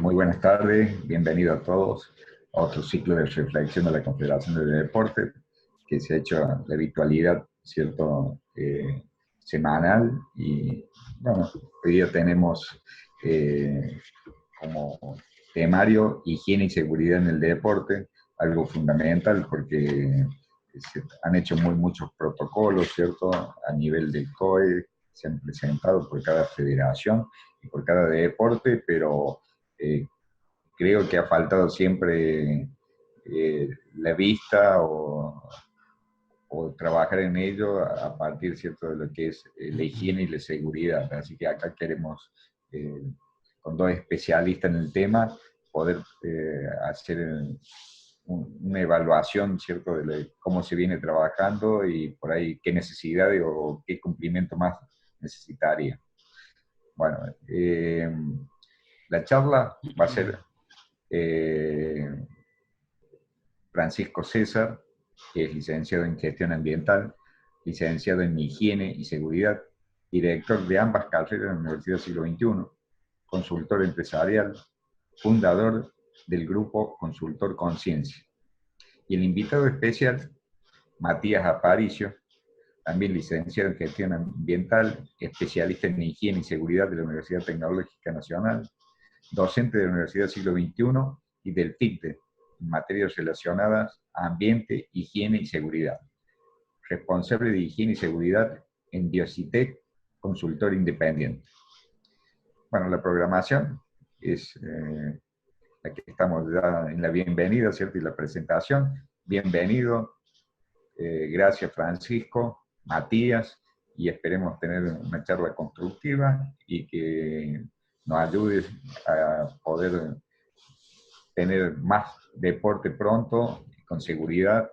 Muy buenas tardes, bienvenidos a todos a otro ciclo de reflexión de la Confederación de Deporte, que se ha hecho de virtualidad, ¿cierto? Semanal. Y bueno, hoy día tenemos como temario higiene y seguridad en el deporte, algo fundamental porque se han hecho muchos protocolos, ¿cierto? A nivel del COE, se han presentado por cada federación y por cada deporte, pero eh, creo que ha faltado siempre la vista o trabajar en ello a partir, ¿cierto?, de lo que es la higiene y la seguridad. Así que acá queremos, con dos especialistas en el tema, poder hacer una evaluación, ¿cierto?, de cómo se viene trabajando y por ahí qué necesidades o qué cumplimiento más necesitaría. Bueno, la charla va a ser Francisco César, que es licenciado en Gestión Ambiental, licenciado en Higiene y Seguridad, director de ambas carreras en la Universidad Siglo XXI, consultor empresarial, fundador del grupo Consultor Conciencia. Y el invitado especial, Matías Aparicio, también licenciado en Gestión Ambiental, especialista en Higiene y Seguridad de la Universidad Tecnológica Nacional, docente de la Universidad Siglo XXI y del TICDE, en materias relacionadas a ambiente, higiene y seguridad. Responsable de higiene y seguridad en Biocitec, consultor independiente. Bueno, la programación es la que estamos ya en la bienvenida, ¿cierto? Y la presentación. Bienvenido. Gracias, Francisco, Matías, y esperemos tener una charla constructiva y que nos ayude a poder tener más deporte pronto, con seguridad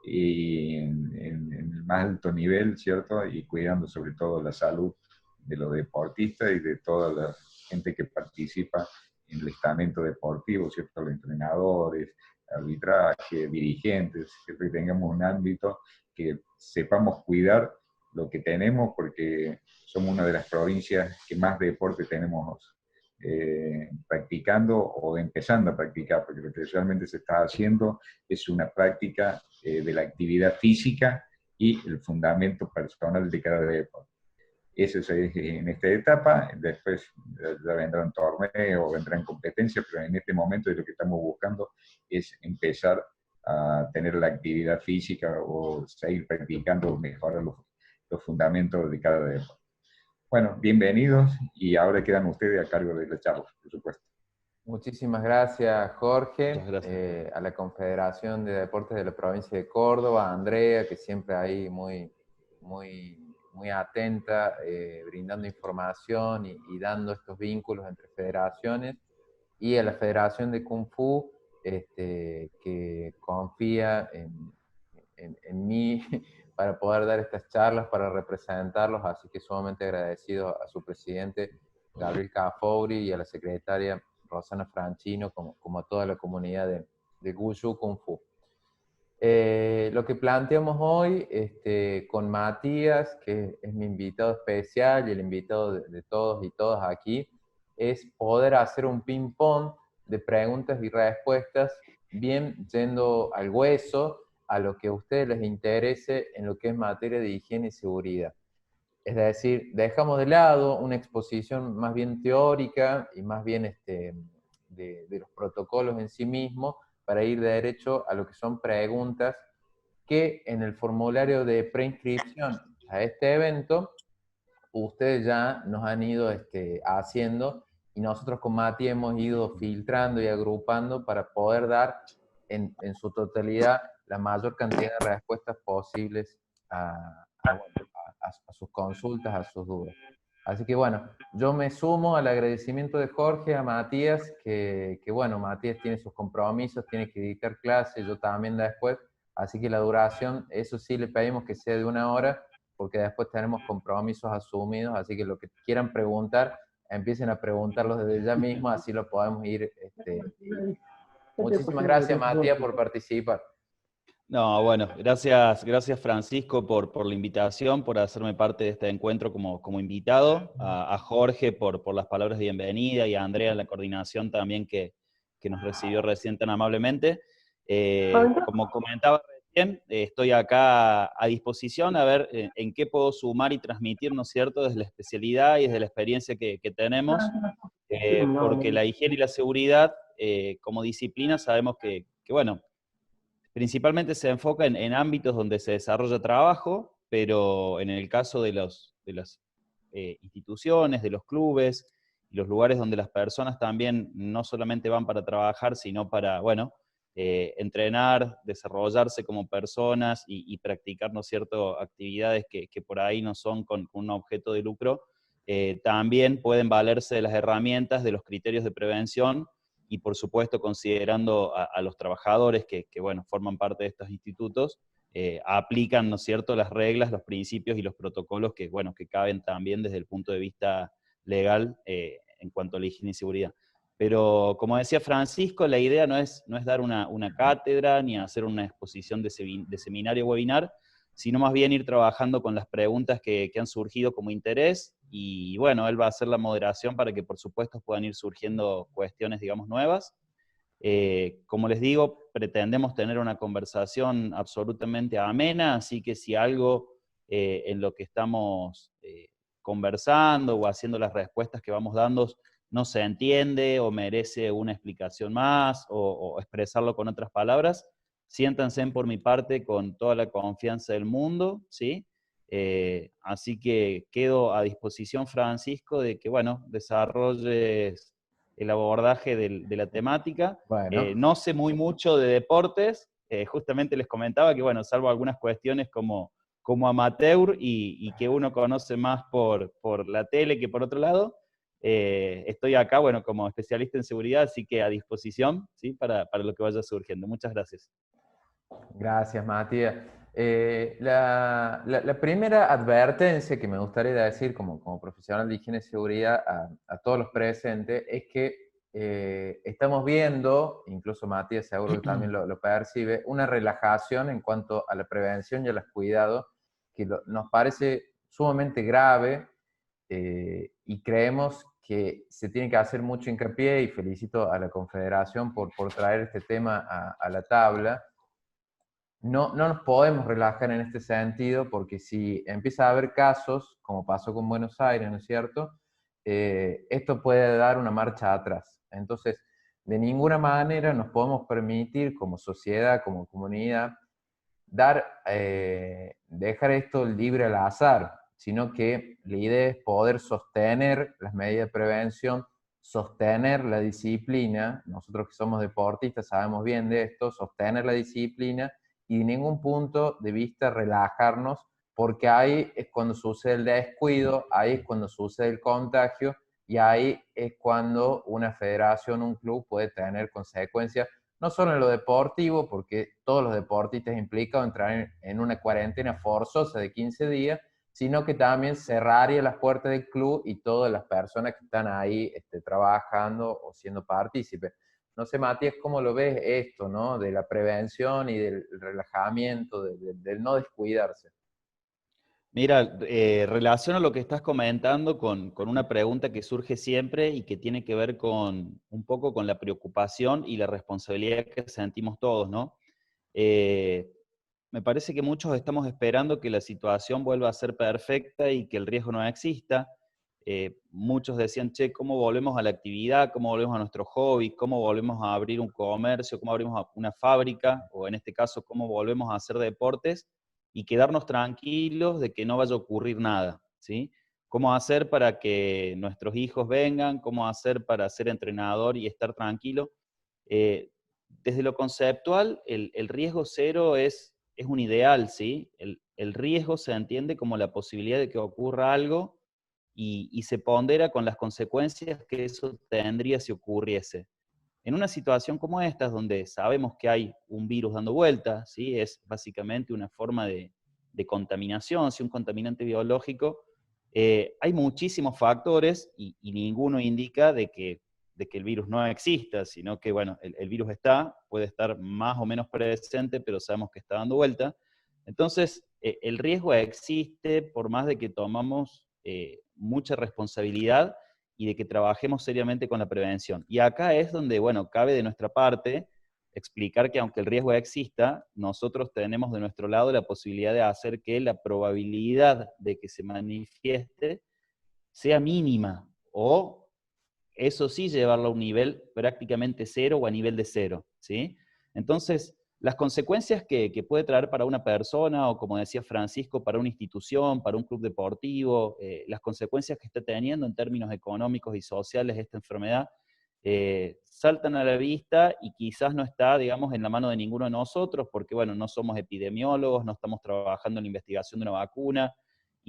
y en el más alto nivel, ¿cierto? Y cuidando sobre todo la salud de los deportistas y de toda la gente que participa en el estamento deportivo, ¿cierto? Los entrenadores, arbitraje, dirigentes, que tengamos un ámbito que sepamos cuidar lo que tenemos, porque somos una de las provincias que más deporte tenemos practicando o empezando a practicar, porque lo que realmente se está haciendo es una práctica de la actividad física y el fundamento personal de cada deporte. Eso es en esta etapa. Después ya vendrán torneos, vendrán competencias, pero en este momento lo que estamos buscando es empezar a tener la actividad física o seguir practicando o mejorar los fundamentos de cada deporte. Bueno, bienvenidos y ahora quedan ustedes a cargo de la charla, por supuesto. Muchísimas gracias, Jorge, Muchas gracias. a la Confederación de Deportes de la Provincia de Córdoba, a Andrea, que siempre ahí muy atenta, brindando información y dando estos vínculos entre federaciones, y a la Federación de Kung Fu, que confía en mí para poder dar estas charlas, para representarlos, así que sumamente agradecido a su presidente, Gabriel Cafouri, y a la secretaria Rosana Franchino, como a toda la comunidad de Wushu Kung Fu. Lo que planteamos hoy con Matías, que es mi invitado especial y el invitado de todos y todas aquí, es poder hacer un ping-pong de preguntas y respuestas, bien yendo al hueso, a lo que a ustedes les interese en lo que es materia de higiene y seguridad. Es decir, dejamos de lado una exposición más bien teórica y más bien de los protocolos en sí mismos, para ir de derecho a lo que son preguntas que en el formulario de preinscripción a este evento ustedes ya nos han ido haciendo, y nosotros con Mati hemos ido filtrando y agrupando para poder dar en su totalidad la mayor cantidad de respuestas posibles a sus consultas, a sus dudas. Así que bueno, yo me sumo al agradecimiento de Jorge a Matías, que bueno, Matías tiene sus compromisos, tiene que dictar clases, yo también después, así que la duración, eso sí le pedimos que sea de 1 hora, porque después tenemos compromisos asumidos, así que lo que quieran preguntar, empiecen a preguntarlos desde ya mismo, así lo podemos ir. Muchísimas gracias, Matías, por participar. No, bueno, gracias Francisco por la invitación, por hacerme parte de este encuentro como invitado, a Jorge por las palabras de bienvenida y a Andrea en la coordinación también que nos recibió recién tan amablemente. Como comentaba recién, estoy acá a disposición a ver en qué puedo sumar y transmitir, ¿no es cierto?, desde la especialidad y desde la experiencia que tenemos, porque la higiene y la seguridad como disciplina sabemos bueno, principalmente se enfoca en ámbitos donde se desarrolla trabajo, pero en el caso de las instituciones, de los clubes, y los lugares donde las personas también no solamente van para trabajar, sino para, bueno, entrenar, desarrollarse como personas y practicar, ¿no es cierto?, actividades que por ahí no son con un objeto de lucro, también pueden valerse de las herramientas, de los criterios de prevención, y por supuesto considerando a los trabajadores que, bueno, forman parte de estos institutos, aplican, ¿no es cierto?, las reglas, los principios y los protocolos que, bueno, que caben también desde el punto de vista legal en cuanto a la higiene y seguridad. Pero como decía Francisco, la idea no es dar una cátedra ni hacer una exposición de seminario o webinar, sino más bien ir trabajando con las preguntas que han surgido como interés, y bueno, él va a hacer la moderación para que por supuesto puedan ir surgiendo cuestiones, digamos, nuevas. Como les digo, pretendemos tener una conversación absolutamente amena, así que si algo en lo que estamos conversando o haciendo las respuestas que vamos dando no se entiende o merece una explicación más o expresarlo con otras palabras, siéntanse por mi parte con toda la confianza del mundo, ¿sí? Así que quedo a disposición, Francisco, de que, bueno, desarrolles el abordaje de la temática. Bueno, No sé mucho de deportes, justamente les comentaba que, bueno, salvo algunas cuestiones como amateur y que uno conoce más por la tele que por otro lado, estoy acá, bueno, como especialista en seguridad, así que a disposición, ¿sí?, para lo que vaya surgiendo. Muchas gracias. gracias, Matías. La primera advertencia que me gustaría decir como profesional de higiene y seguridad a todos los presentes es que estamos viendo, incluso Matías seguro que también lo percibe, una relajación en cuanto a la prevención y a los cuidados que nos parece sumamente grave, y creemos que se tiene que hacer mucho hincapié, y felicito a la Confederación por traer este tema a la tabla. No nos podemos relajar en este sentido, porque si empieza a haber casos, como pasó con Buenos Aires, ¿no es cierto?, esto puede dar una marcha atrás. Entonces, de ninguna manera nos podemos permitir como sociedad, como comunidad, dejar esto libre al azar, sino que la idea es poder sostener las medidas de prevención, sostener la disciplina. Nosotros que somos deportistas sabemos bien de esto, sostener la disciplina y en ningún punto de vista relajarnos, porque ahí es cuando sucede el descuido, ahí es cuando sucede el contagio, y ahí es cuando una federación, un club puede tener consecuencias, no solo en lo deportivo, porque todos los deportistas implican entrar en una cuarentena forzosa de 15 días, sino que también cerraría las puertas del club y todas las personas que están ahí trabajando o siendo partícipes. No sé, Matías, ¿cómo lo ves esto, ¿no?, de la prevención y del relajamiento, del no descuidarse? Mira, relaciono lo que estás comentando con una pregunta que surge siempre y que tiene que ver con un poco con la preocupación y la responsabilidad que sentimos todos, ¿no? Eh, Me parece que muchos estamos esperando que la situación vuelva a ser perfecta y que el riesgo no exista. Muchos decían, che, ¿cómo volvemos a la actividad? ¿Cómo volvemos a nuestro hobby? ¿Cómo volvemos a abrir un comercio? ¿Cómo abrimos una fábrica? O en este caso, ¿cómo volvemos a hacer deportes? Y quedarnos tranquilos de que no vaya a ocurrir nada, ¿sí? ¿Cómo hacer para que nuestros hijos vengan? ¿Cómo hacer para ser entrenador y estar tranquilo? Desde lo conceptual, el riesgo cero es un ideal, ¿sí? El riesgo se entiende como la posibilidad de que ocurra algo y se pondera con las consecuencias que eso tendría si ocurriese. En una situación como esta, donde sabemos que hay un virus dando vueltas, ¿sí? Es básicamente una forma de contaminación, ¿sí? Un contaminante biológico, hay muchísimos factores y ninguno indica de que de que el virus no exista, sino que, bueno, el virus está, puede estar más o menos presente, pero sabemos que está dando vuelta. Entonces, el riesgo existe por más de que tomamos mucha responsabilidad y de que trabajemos seriamente con la prevención. Y acá es donde, bueno, cabe de nuestra parte explicar que aunque el riesgo exista, nosotros tenemos de nuestro lado la posibilidad de hacer que la probabilidad de que se manifieste sea mínima, o eso sí llevarlo a un nivel prácticamente cero o a nivel de cero, ¿sí? Entonces, las consecuencias que puede traer para una persona, o como decía Francisco, para una institución, para un club deportivo, las consecuencias que está teniendo en términos económicos y sociales esta enfermedad, saltan a la vista y quizás no está, digamos, en la mano de ninguno de nosotros, porque, bueno, no somos epidemiólogos, no estamos trabajando en la investigación de una vacuna,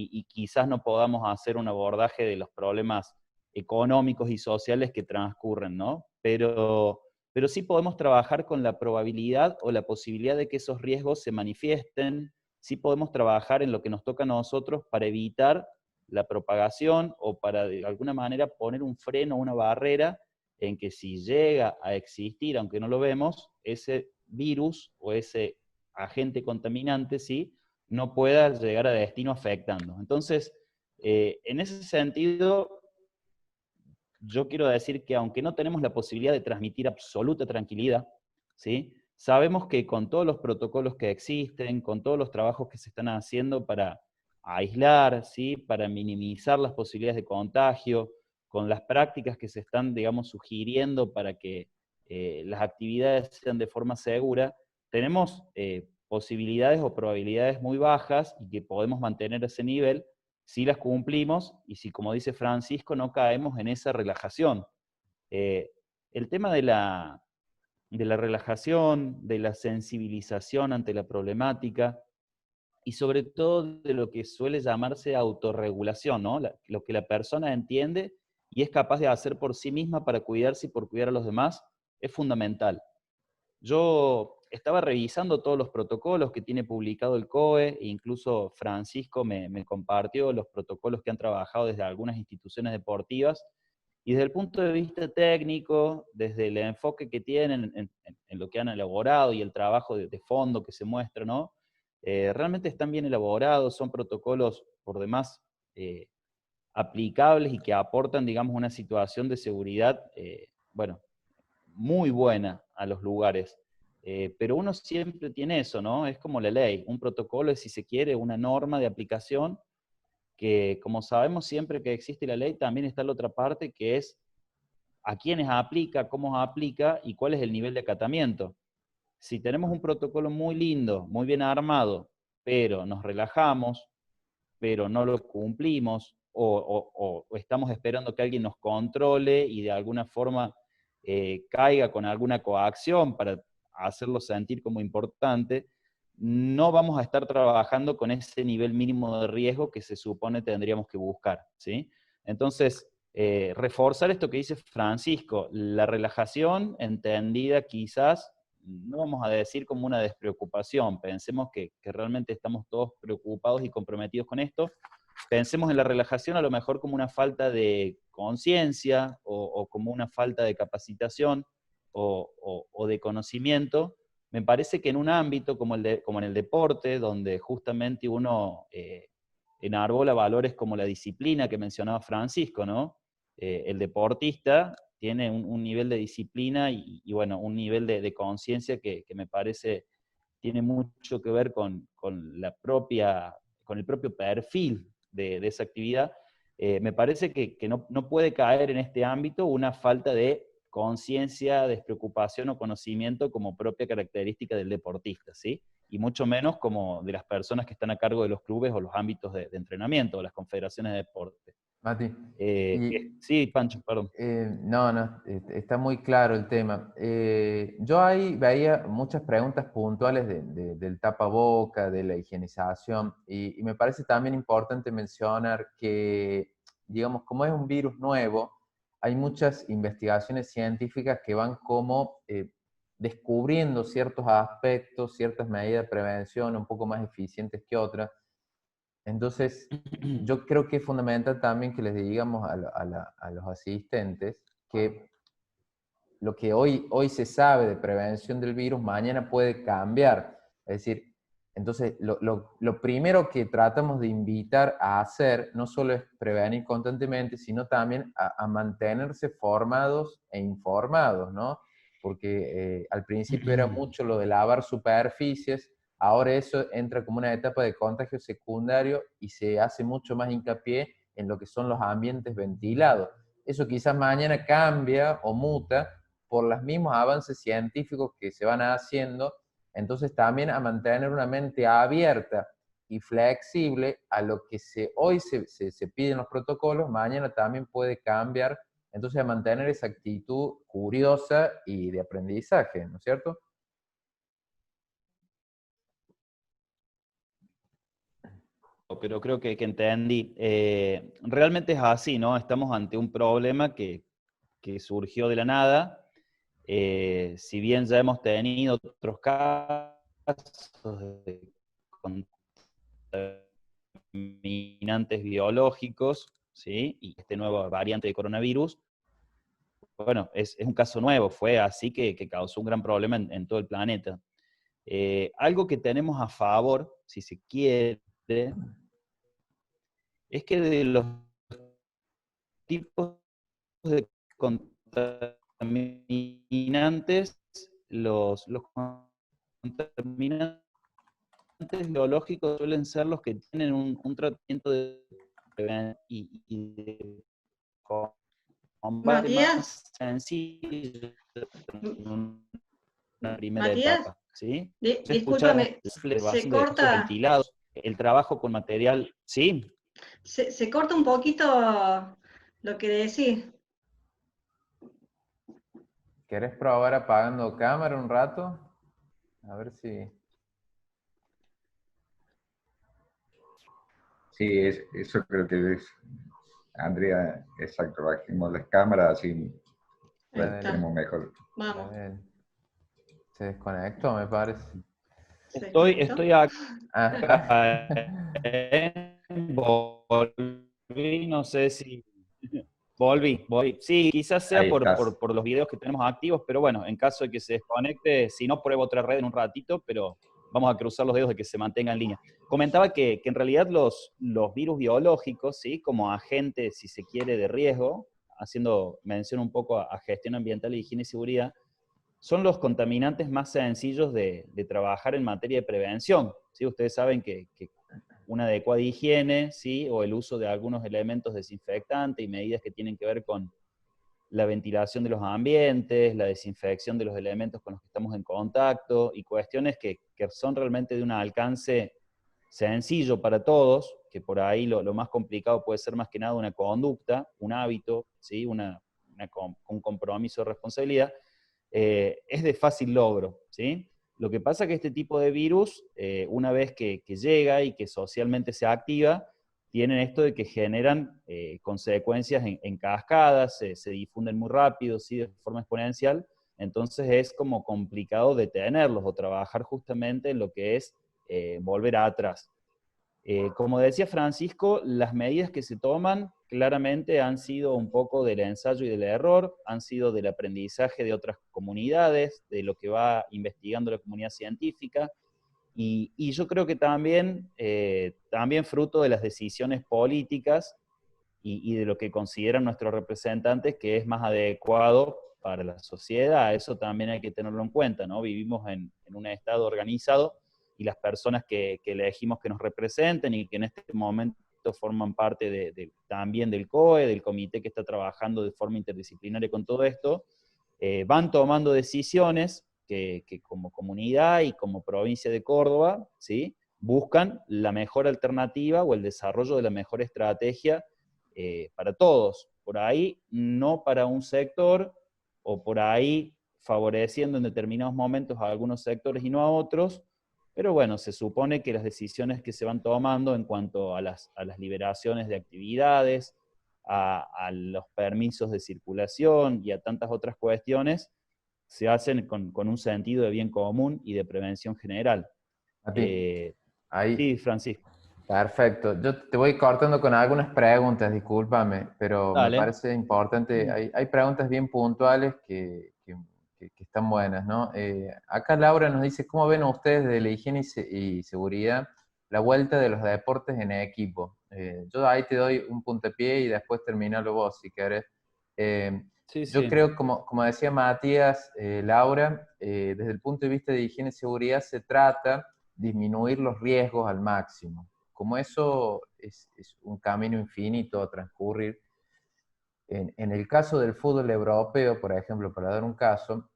y quizás no podamos hacer un abordaje de los problemas económicos y sociales que transcurren, ¿no? Pero sí podemos trabajar con la probabilidad o la posibilidad de que esos riesgos se manifiesten, sí podemos trabajar en lo que nos toca a nosotros para evitar la propagación o para de alguna manera poner un freno, una barrera en que si llega a existir, aunque no lo vemos, ese virus o ese agente contaminante, ¿sí?, no pueda llegar a destino afectando. Entonces, en ese sentido, yo quiero decir que aunque no tenemos la posibilidad de transmitir absoluta tranquilidad, ¿sí?, sabemos que con todos los protocolos que existen, con todos los trabajos que se están haciendo para aislar, ¿sí?, para minimizar las posibilidades de contagio, con las prácticas que se están, digamos, sugiriendo para que las actividades sean de forma segura, tenemos posibilidades o probabilidades muy bajas y que podemos mantener ese nivel si las cumplimos y si, como dice Francisco, no caemos en esa relajación. Eh, el tema de la relajación, de la sensibilización ante la problemática y sobre todo de lo que suele llamarse autorregulación, ¿no? Lo que la persona entiende y es capaz de hacer por sí misma para cuidarse y por cuidar a los demás, es fundamental. Yo estaba revisando todos los protocolos que tiene publicado el COE, e incluso Francisco me compartió los protocolos que han trabajado desde algunas instituciones deportivas, y desde el punto de vista técnico, desde el enfoque que tienen en lo que han elaborado y el trabajo de fondo que se muestra, ¿no? Realmente están bien elaborados, son protocolos por demás aplicables y que aportan, digamos, una situación de seguridad, bueno, muy buena a los lugares. Pero uno siempre tiene eso, ¿no? Es como la ley. Un protocolo es, si se quiere, una norma de aplicación que, como sabemos, siempre que existe la ley, también está la otra parte, que es a quiénes aplica, cómo aplica y cuál es el nivel de acatamiento. Si tenemos un protocolo muy lindo, muy bien armado, pero nos relajamos, pero no lo cumplimos, o estamos esperando que alguien nos controle y de alguna forma caiga con alguna coacción para hacerlo sentir como importante, no vamos a estar trabajando con ese nivel mínimo de riesgo que se supone tendríamos que buscar, ¿sí? Entonces, reforzar esto que dice Francisco, la relajación entendida quizás, no vamos a decir como una despreocupación, pensemos que realmente estamos todos preocupados y comprometidos con esto, pensemos en la relajación a lo mejor como una falta de conciencia o como una falta de capacitación o de conocimiento. Me parece que en un ámbito como en el deporte, donde justamente uno enarbola valores como la disciplina que mencionaba Francisco, ¿no? El deportista tiene un nivel de disciplina y bueno, un nivel de conciencia que me parece tiene mucho que ver con el propio perfil de esa actividad. Me parece que no puede caer en este ámbito una falta de conciencia, despreocupación o conocimiento como propia característica del deportista, ¿sí? Y mucho menos como de las personas que están a cargo de los clubes o los ámbitos de entrenamiento o las confederaciones de deporte. Mati, y Sí, Pancho, perdón. no, está muy claro el tema. Yo ahí veía muchas preguntas puntuales del tapaboca, de la higienización, y me parece también importante mencionar que, digamos, como es un virus nuevo, hay muchas investigaciones científicas que van como descubriendo ciertos aspectos, ciertas medidas de prevención un poco más eficientes que otras. Entonces, yo creo que es fundamental también que les digamos a los asistentes que lo que hoy se sabe de prevención del virus, mañana puede cambiar. Es decir, entonces lo primero que tratamos de invitar a hacer no solo es prevenir constantemente, sino también a mantenerse formados e informados, ¿no? Porque al principio era mucho lo de lavar superficies, ahora eso entra como una etapa de contagio secundario y se hace mucho más hincapié en lo que son los ambientes ventilados. Eso quizás mañana cambia o muta por los mismos avances científicos que se van haciendo, entonces también a mantener una mente abierta y flexible a lo que hoy se pide en los protocolos, mañana también puede cambiar, entonces a mantener esa actitud curiosa y de aprendizaje, ¿no es cierto? Pero creo que entendí. Realmente es así, ¿no? Estamos ante un problema que surgió de la nada. Si bien ya hemos tenido otros casos de contaminantes biológicos, ¿sí? Y este nuevo variante de coronavirus, bueno, es un caso nuevo, fue así que causó un gran problema en todo el planeta. Algo que tenemos a favor, si se quiere, es que de los tipos de contaminantes, los contaminantes biológicos suelen ser los que tienen un tratamiento de prevención y de combate Matías, más sencillo en una primera Matías, etapa, ¿sí? Se escucha discúlpame, se elevación de espacios corta, ventilados, el trabajo con material, ¿sí? se corta un poquito lo que decís. ¿Querés probar apagando cámara un rato? A ver si... Sí, eso creo que es, Andrea, exacto, bajemos las cámaras, así Ahí la está, tenemos mejor. vamos, Se desconectó, me parece. se desconectó. Estoy acá, Ah, volví, no sé si... Volví. Sí, quizás sea Ahí estás. por los videos que tenemos activos, pero bueno, en caso de que se desconecte, si no, pruebo otra red en un ratito, pero vamos a cruzar los dedos de que se mantenga en línea. Comentaba que en realidad los virus biológicos, ¿sí? Como agentes, si se quiere, de riesgo, haciendo mención un poco a gestión ambiental, higiene y seguridad, son los contaminantes más sencillos de trabajar en materia de prevención, ¿sí? Ustedes saben que una adecuada higiene, ¿sí? O el uso de algunos elementos desinfectantes y medidas que tienen que ver con la ventilación de los ambientes, la desinfección de los elementos con los que estamos en contacto, y cuestiones que son realmente de un alcance sencillo para todos, que por ahí lo más complicado puede ser más que nada una conducta, un hábito, ¿sí? Un compromiso de responsabilidad, es de fácil logro, ¿sí? Lo que pasa es que este tipo de virus, una vez que llega y que socialmente se activa, tienen esto de que generan consecuencias en cascadas, se difunden muy rápido, ¿sí? De forma exponencial, entonces es como complicado detenerlos o trabajar justamente en lo que es volver atrás. Como decía Francisco, las medidas que se toman claramente han sido un poco del ensayo y del error, han sido del aprendizaje de otras comunidades, de lo que va investigando la comunidad científica, y yo creo que también, también fruto de las decisiones políticas y de lo que consideran nuestros representantes que es más adecuado para la sociedad. Eso también hay que tenerlo en cuenta, ¿no? Vivimos en un Estado organizado y las personas que elegimos que nos representen y que en este momento forman parte también del COE, del comité que está trabajando de forma interdisciplinaria con todo esto, van tomando decisiones que como comunidad y como provincia de Córdoba, ¿sí? Buscan la mejor alternativa o el desarrollo de la mejor estrategia para todos. Por ahí no para un sector, o por ahí favoreciendo en determinados momentos a algunos sectores y no a otros, pero bueno, se supone que las decisiones que se van tomando en cuanto a las liberaciones de actividades, a los permisos de circulación y a tantas otras cuestiones, se hacen con un sentido de bien común y de prevención general. Mati, ahí, Sí, Francisco. Perfecto. Yo te voy cortando con algunas preguntas, discúlpame, pero me Dale. parece importante. Hay preguntas bien puntuales que están buenas, ¿no? Acá Laura nos dice, ¿cómo ven ustedes de la higiene y seguridad la vuelta de los deportes en equipo? Yo ahí te doy un puntapié y después terminalo vos, si querés. Eh, Sí, yo sí. creo, como decía Matías, Laura, desde el punto de vista de higiene y seguridad se trata de disminuir los riesgos al máximo. Como eso es un camino infinito a transcurrir, en el caso del fútbol europeo, por ejemplo, para dar un caso,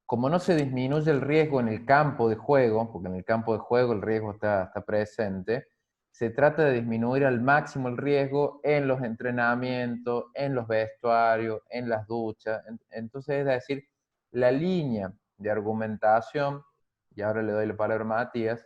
como no se disminuye el riesgo en el campo de juego, porque en el campo de juego el riesgo está presente, se trata de disminuir al máximo el riesgo en los entrenamientos, en los vestuarios, en las duchas. Entonces, es decir, la línea de argumentación, y ahora le doy la palabra a Matías,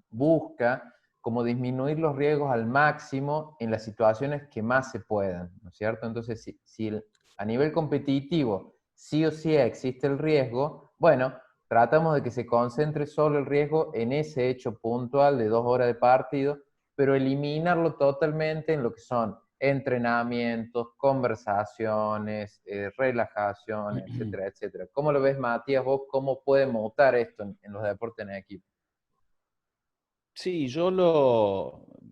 busca como disminuir los riesgos al máximo en las situaciones que más se puedan, ¿no es cierto? Entonces, si a nivel competitivo sí o sí existe el riesgo, bueno, tratamos de que se concentre solo el riesgo en ese hecho puntual de 2 horas de partido, pero eliminarlo totalmente en lo que son entrenamientos, conversaciones, relajación, etcétera, etcétera. ¿Cómo lo ves, Matías, vos? ¿Cómo puede mutar esto en los deportes en equipo? Sí,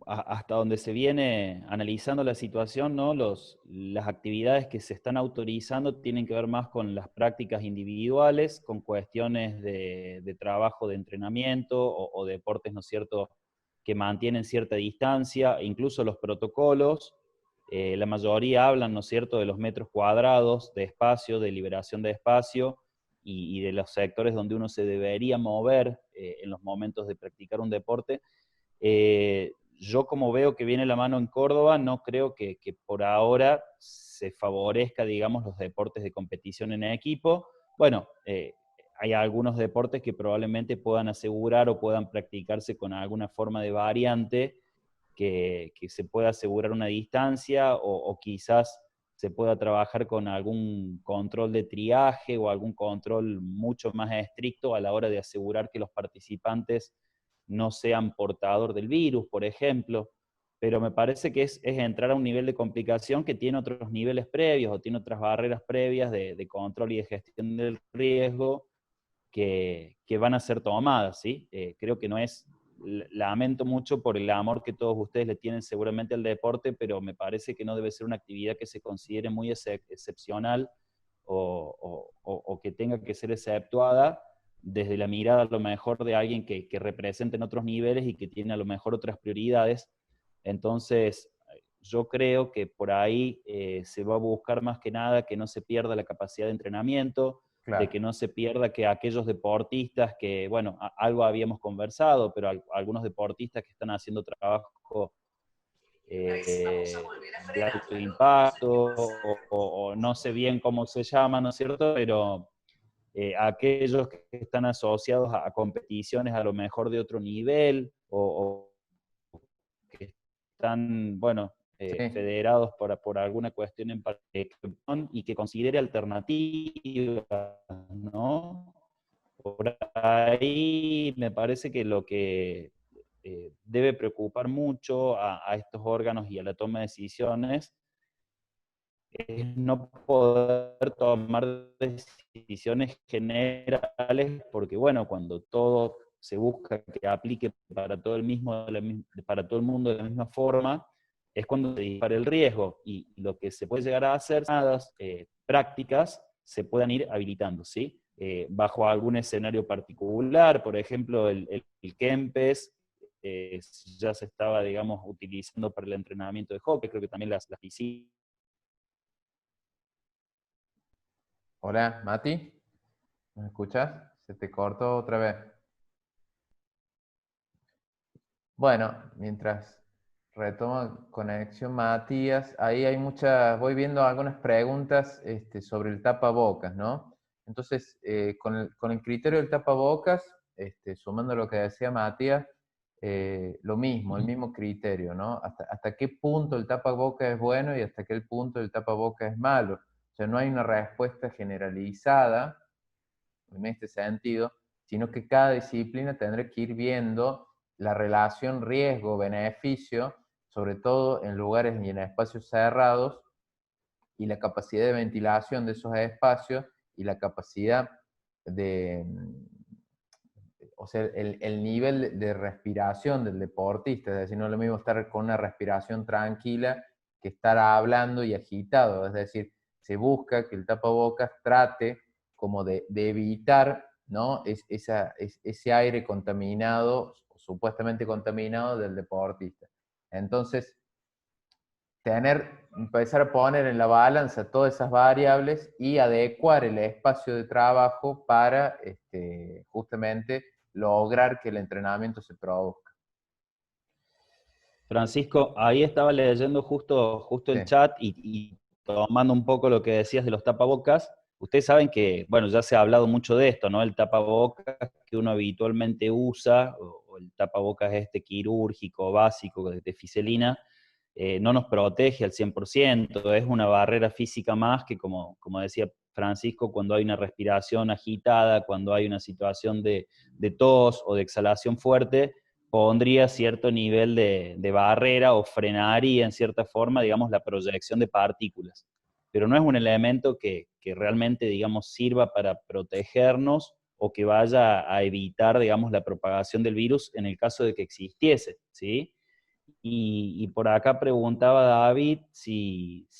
hasta donde se viene analizando la situación, ¿no? Las actividades que se están autorizando tienen que ver más con las prácticas individuales, con cuestiones de trabajo de entrenamiento o deportes, ¿no es cierto?, que mantienen cierta distancia, incluso los protocolos, la mayoría hablan, ¿no es cierto?, de los metros cuadrados de espacio, de liberación de espacio, y de los sectores donde uno se debería mover en los momentos de practicar un deporte. Yo como veo que viene la mano en Córdoba, no creo que por ahora se favorezca, digamos, los deportes de competición en equipo. Bueno, hay algunos deportes que probablemente puedan asegurar o puedan practicarse con alguna forma de variante que se pueda asegurar una distancia o quizás se pueda trabajar con algún control de triaje o algún control mucho más estricto a la hora de asegurar que los participantes no sean portador del virus, por ejemplo. Pero me parece que es entrar a un nivel de complicación que tiene otros niveles previos o tiene otras barreras previas de control y de gestión del riesgo que van a ser tomadas, ¿sí? Creo que no es, lamento mucho por el amor que todos ustedes le tienen seguramente al deporte, pero me parece que no debe ser una actividad que se considere muy excepcional o que tenga que ser exceptuada desde la mirada a lo mejor de alguien que represente en otros niveles y que tiene a lo mejor otras prioridades. Entonces, yo creo que por ahí se va a buscar más que nada que no se pierda la capacidad de entrenamiento, de Claro. que no se pierda que aquellos deportistas que, bueno, algo habíamos conversado, pero algunos deportistas que están haciendo trabajo de alto impacto o no sé bien cómo se llama, ¿no es cierto? Pero aquellos que están asociados a competiciones a lo mejor de otro nivel o que están, bueno, Sí. federados por alguna cuestión en particular y que considere alternativas, ¿no? Por ahí me parece que lo que debe preocupar mucho a estos órganos y a la toma de decisiones es no poder tomar decisiones generales, porque bueno, cuando todo se busca que aplique para todo para todo el mundo de la misma forma, es cuando se dispara el riesgo y lo que se puede llegar a hacer, prácticas se puedan ir habilitando, ¿sí? Bajo algún escenario particular, por ejemplo, el Kempes, ya se estaba, digamos, utilizando para el entrenamiento de hockey, creo que también las piscinas. Hola, Mati, ¿me escuchas? Se te cortó otra vez. Bueno, mientras retoma conexión Matías, ahí hay muchas, voy viendo algunas preguntas sobre el tapabocas, ¿no? Entonces, con el criterio del tapabocas, sumando lo que decía Matías, lo mismo, el mismo criterio, ¿no? Hasta qué punto el tapabocas es bueno y hasta qué punto el tapabocas es malo. O sea, no hay una respuesta generalizada en este sentido, sino que cada disciplina tendrá que ir viendo la relación riesgo-beneficio, sobre todo en lugares y en espacios cerrados, y la capacidad de ventilación de esos espacios y la capacidad de, o sea, el nivel de respiración del deportista, es decir, no es lo mismo estar con una respiración tranquila que estar hablando y agitado, es decir, se busca que el tapabocas trate como de evitar, ¿no? Ese aire contaminado, supuestamente contaminado del deportista. Entonces, empezar a poner en la balanza todas esas variables y adecuar el espacio de trabajo para justamente lograr que el entrenamiento se produzca. Francisco, ahí estaba leyendo justo el Sí. chat y tomando un poco lo que decías de los tapabocas. Ustedes saben que, bueno, ya se ha hablado mucho de esto, ¿no? El tapabocas que uno habitualmente usa, o el tapabocas quirúrgico, básico, de fiselina, no nos protege al 100%, es una barrera física más que, como decía Francisco, cuando hay una respiración agitada, cuando hay una situación de tos o de exhalación fuerte, pondría cierto nivel de barrera o frenaría en cierta forma, digamos, la proyección de partículas. Pero no es un elemento que realmente, digamos, sirva para protegernos o que vaya a evitar, digamos, la propagación del virus en el caso de que existiese, ¿sí? Y por acá preguntaba David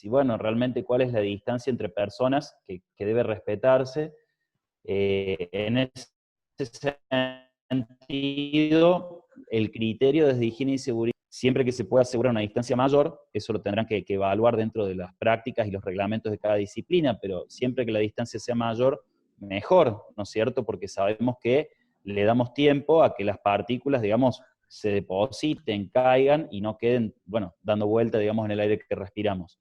bueno, realmente cuál es la distancia entre personas que debe respetarse. En ese sentido, el criterio desde higiene y seguridad, siempre que se pueda asegurar una distancia mayor, eso lo tendrán que evaluar dentro de las prácticas y los reglamentos de cada disciplina, pero siempre que la distancia sea mayor, mejor, ¿no es cierto? Porque sabemos que le damos tiempo a que las partículas, digamos, se depositen, caigan y no queden, bueno, dando vuelta, digamos, en el aire que respiramos.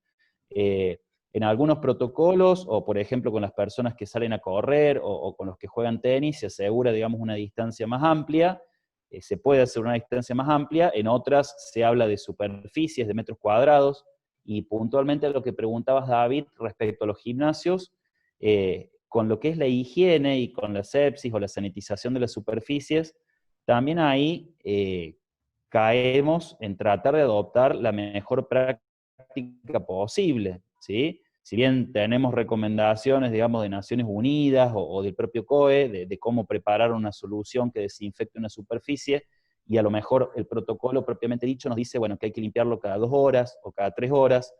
En algunos protocolos, o por ejemplo con las personas que salen a correr, o con los que juegan tenis, se asegura, digamos, una distancia más amplia, se puede hacer una distancia más amplia, en otras se habla de superficies, de metros cuadrados, y puntualmente a lo que preguntabas, David, respecto a los gimnasios, con lo que es la higiene y con la sepsis o la sanitización de las superficies, también ahí caemos en tratar de adoptar la mejor práctica posible, ¿sí? Si bien tenemos recomendaciones, digamos, de Naciones Unidas o del propio COE, de cómo preparar una solución que desinfecte una superficie, y a lo mejor el protocolo propiamente dicho nos dice, bueno, que hay que limpiarlo cada 2 horas o cada 3 horas.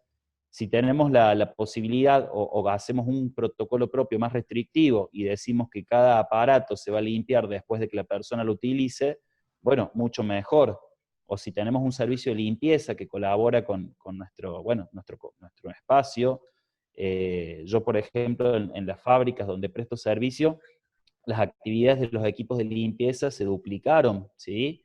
Si tenemos la posibilidad o hacemos un protocolo propio más restrictivo y decimos que cada aparato se va a limpiar después de que la persona lo utilice, bueno, mucho mejor. O si tenemos un servicio de limpieza que colabora con nuestro espacio. Yo, por ejemplo, en las fábricas donde presto servicio, las actividades de los equipos de limpieza se duplicaron, ¿sí?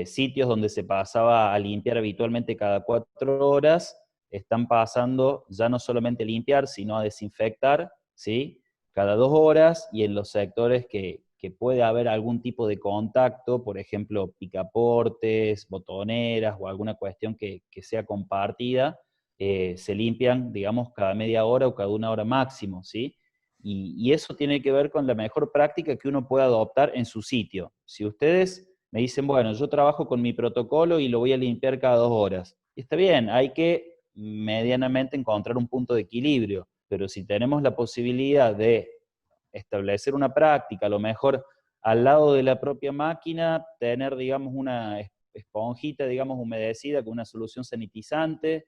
Sitios donde se pasaba a limpiar habitualmente cada 4 horas, están pasando ya no solamente a limpiar, sino a desinfectar, ¿sí? Cada 2 horas, y en los sectores que puede haber algún tipo de contacto, por ejemplo, picaportes, botoneras o alguna cuestión que sea compartida, se limpian, digamos, cada media hora o cada 1 hora máximo, ¿sí? Y eso tiene que ver con la mejor práctica que uno puede adoptar en su sitio. Si ustedes me dicen, bueno, yo trabajo con mi protocolo y lo voy a limpiar cada 2 horas, está bien, hay que medianamente encontrar un punto de equilibrio, pero si tenemos la posibilidad de establecer una práctica, a lo mejor al lado de la propia máquina, tener, digamos, una esponjita, digamos, humedecida con una solución sanitizante,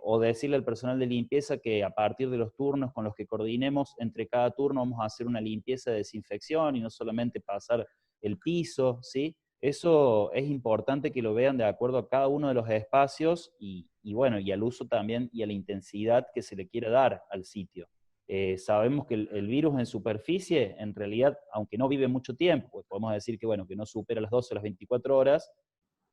o decirle al personal de limpieza que a partir de los turnos con los que coordinemos, entre cada turno vamos a hacer una limpieza de desinfección y no solamente pasar el piso, ¿sí? Eso es importante que lo vean de acuerdo a cada uno de los espacios y bueno, y al uso también y a la intensidad que se le quiera dar al sitio. Sabemos que el virus en superficie, en realidad, aunque no vive mucho tiempo, pues podemos decir que, bueno, que no supera las 12 o las 24 horas,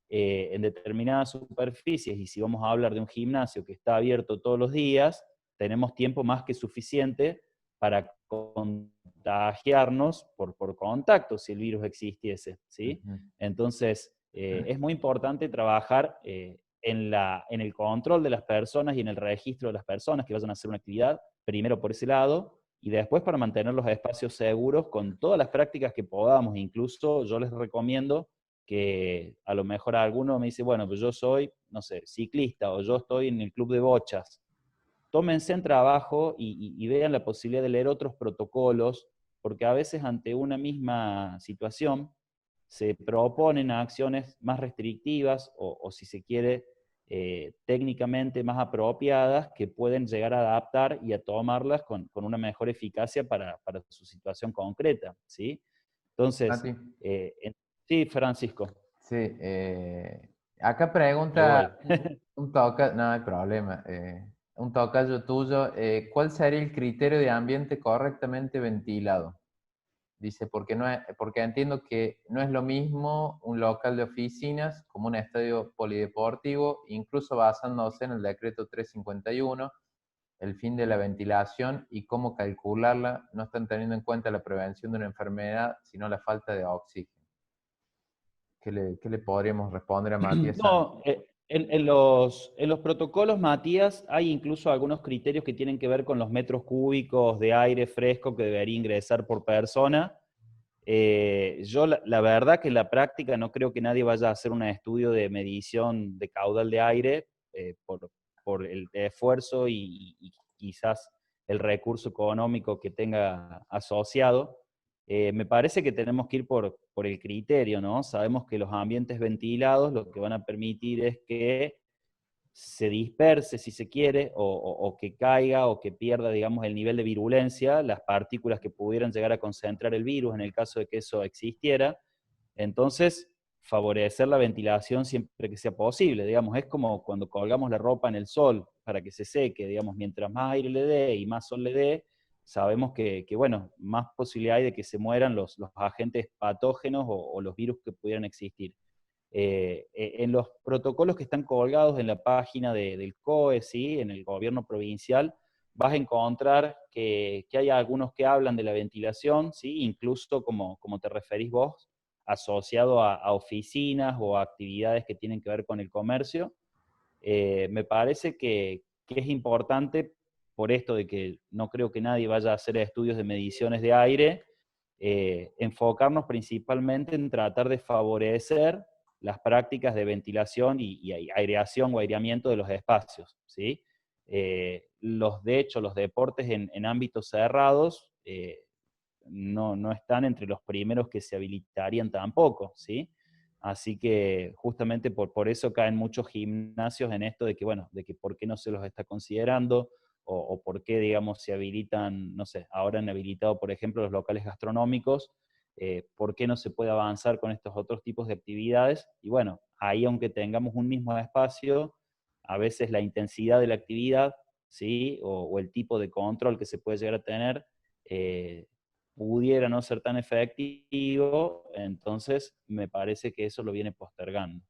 en determinadas superficies, y si vamos a hablar de un gimnasio que está abierto todos los días, tenemos tiempo más que suficiente para contagiarnos por contacto, si el virus existiese, ¿sí? Entonces, es muy importante trabajar en el control de las personas y en el registro de las personas que vayan a hacer una actividad, primero por ese lado, y después para mantener los espacios seguros con todas las prácticas que podamos. Incluso yo les recomiendo que a lo mejor alguno me dice, bueno, pues yo soy, no sé, ciclista, o yo estoy en el club de bochas. Tómense en trabajo y vean la posibilidad de leer otros protocolos, porque a veces ante una misma situación se proponen acciones más restrictivas o si se quiere, técnicamente más apropiadas que pueden llegar a adaptar y a tomarlas con una mejor eficacia para su situación concreta, ¿sí? Entonces, Mati, sí, Francisco, sí, acá pregunta igual. un toca, no hay problema, un tocayo tuyo, ¿cuál sería el criterio de ambiente correctamente ventilado? Dice, porque entiendo que no es lo mismo un local de oficinas como un estadio polideportivo, incluso basándose en el decreto 351, el fin de la ventilación y cómo calcularla, no están teniendo en cuenta la prevención de una enfermedad, sino la falta de oxígeno. ¿Qué le podríamos responder a Matías Sánchez? No, en los protocolos, Matías, hay incluso algunos criterios que tienen que ver con los metros cúbicos de aire fresco que debería ingresar por persona. Yo la verdad que en la práctica no creo que nadie vaya a hacer un estudio de medición de caudal de aire por el esfuerzo y quizás el recurso económico que tenga asociado. Me parece que tenemos que ir por el criterio, ¿no? Sabemos que los ambientes ventilados lo que van a permitir es que se disperse, si se quiere, o que caiga o que pierda, digamos, el nivel de virulencia, las partículas que pudieran llegar a concentrar el virus en el caso de que eso existiera. Entonces, favorecer la ventilación siempre que sea posible, digamos, es como cuando colgamos la ropa en el sol para que se seque, digamos, mientras más aire le dé y más sol le dé, sabemos que bueno, más posibilidad hay de que se mueran los agentes patógenos o los virus que pudieran existir. En los protocolos que están colgados en la página del COE, ¿sí? En el gobierno provincial, vas a encontrar que hay algunos que hablan de la ventilación, ¿sí? Incluso como te referís vos, asociado a oficinas o a actividades que tienen que ver con el comercio. Me parece que es importante por esto de que no creo que nadie vaya a hacer estudios de mediciones de aire, enfocarnos principalmente en tratar de favorecer las prácticas de ventilación y aireación o aireamiento de los espacios, ¿sí? De hecho, los deportes en ámbitos cerrados no están entre los primeros que se habilitarían tampoco, ¿sí? Así que justamente por eso caen muchos gimnasios en esto de que, bueno, de que por qué no se los está considerando, o por qué, digamos, se habilitan, no sé, ahora han habilitado, por ejemplo, los locales gastronómicos, por qué no se puede avanzar con estos otros tipos de actividades. Y bueno, ahí aunque tengamos un mismo espacio, a veces la intensidad de la actividad, ¿sí? O el tipo de control que se puede llegar a tener, pudiera no ser tan efectivo, entonces me parece que eso lo viene postergando.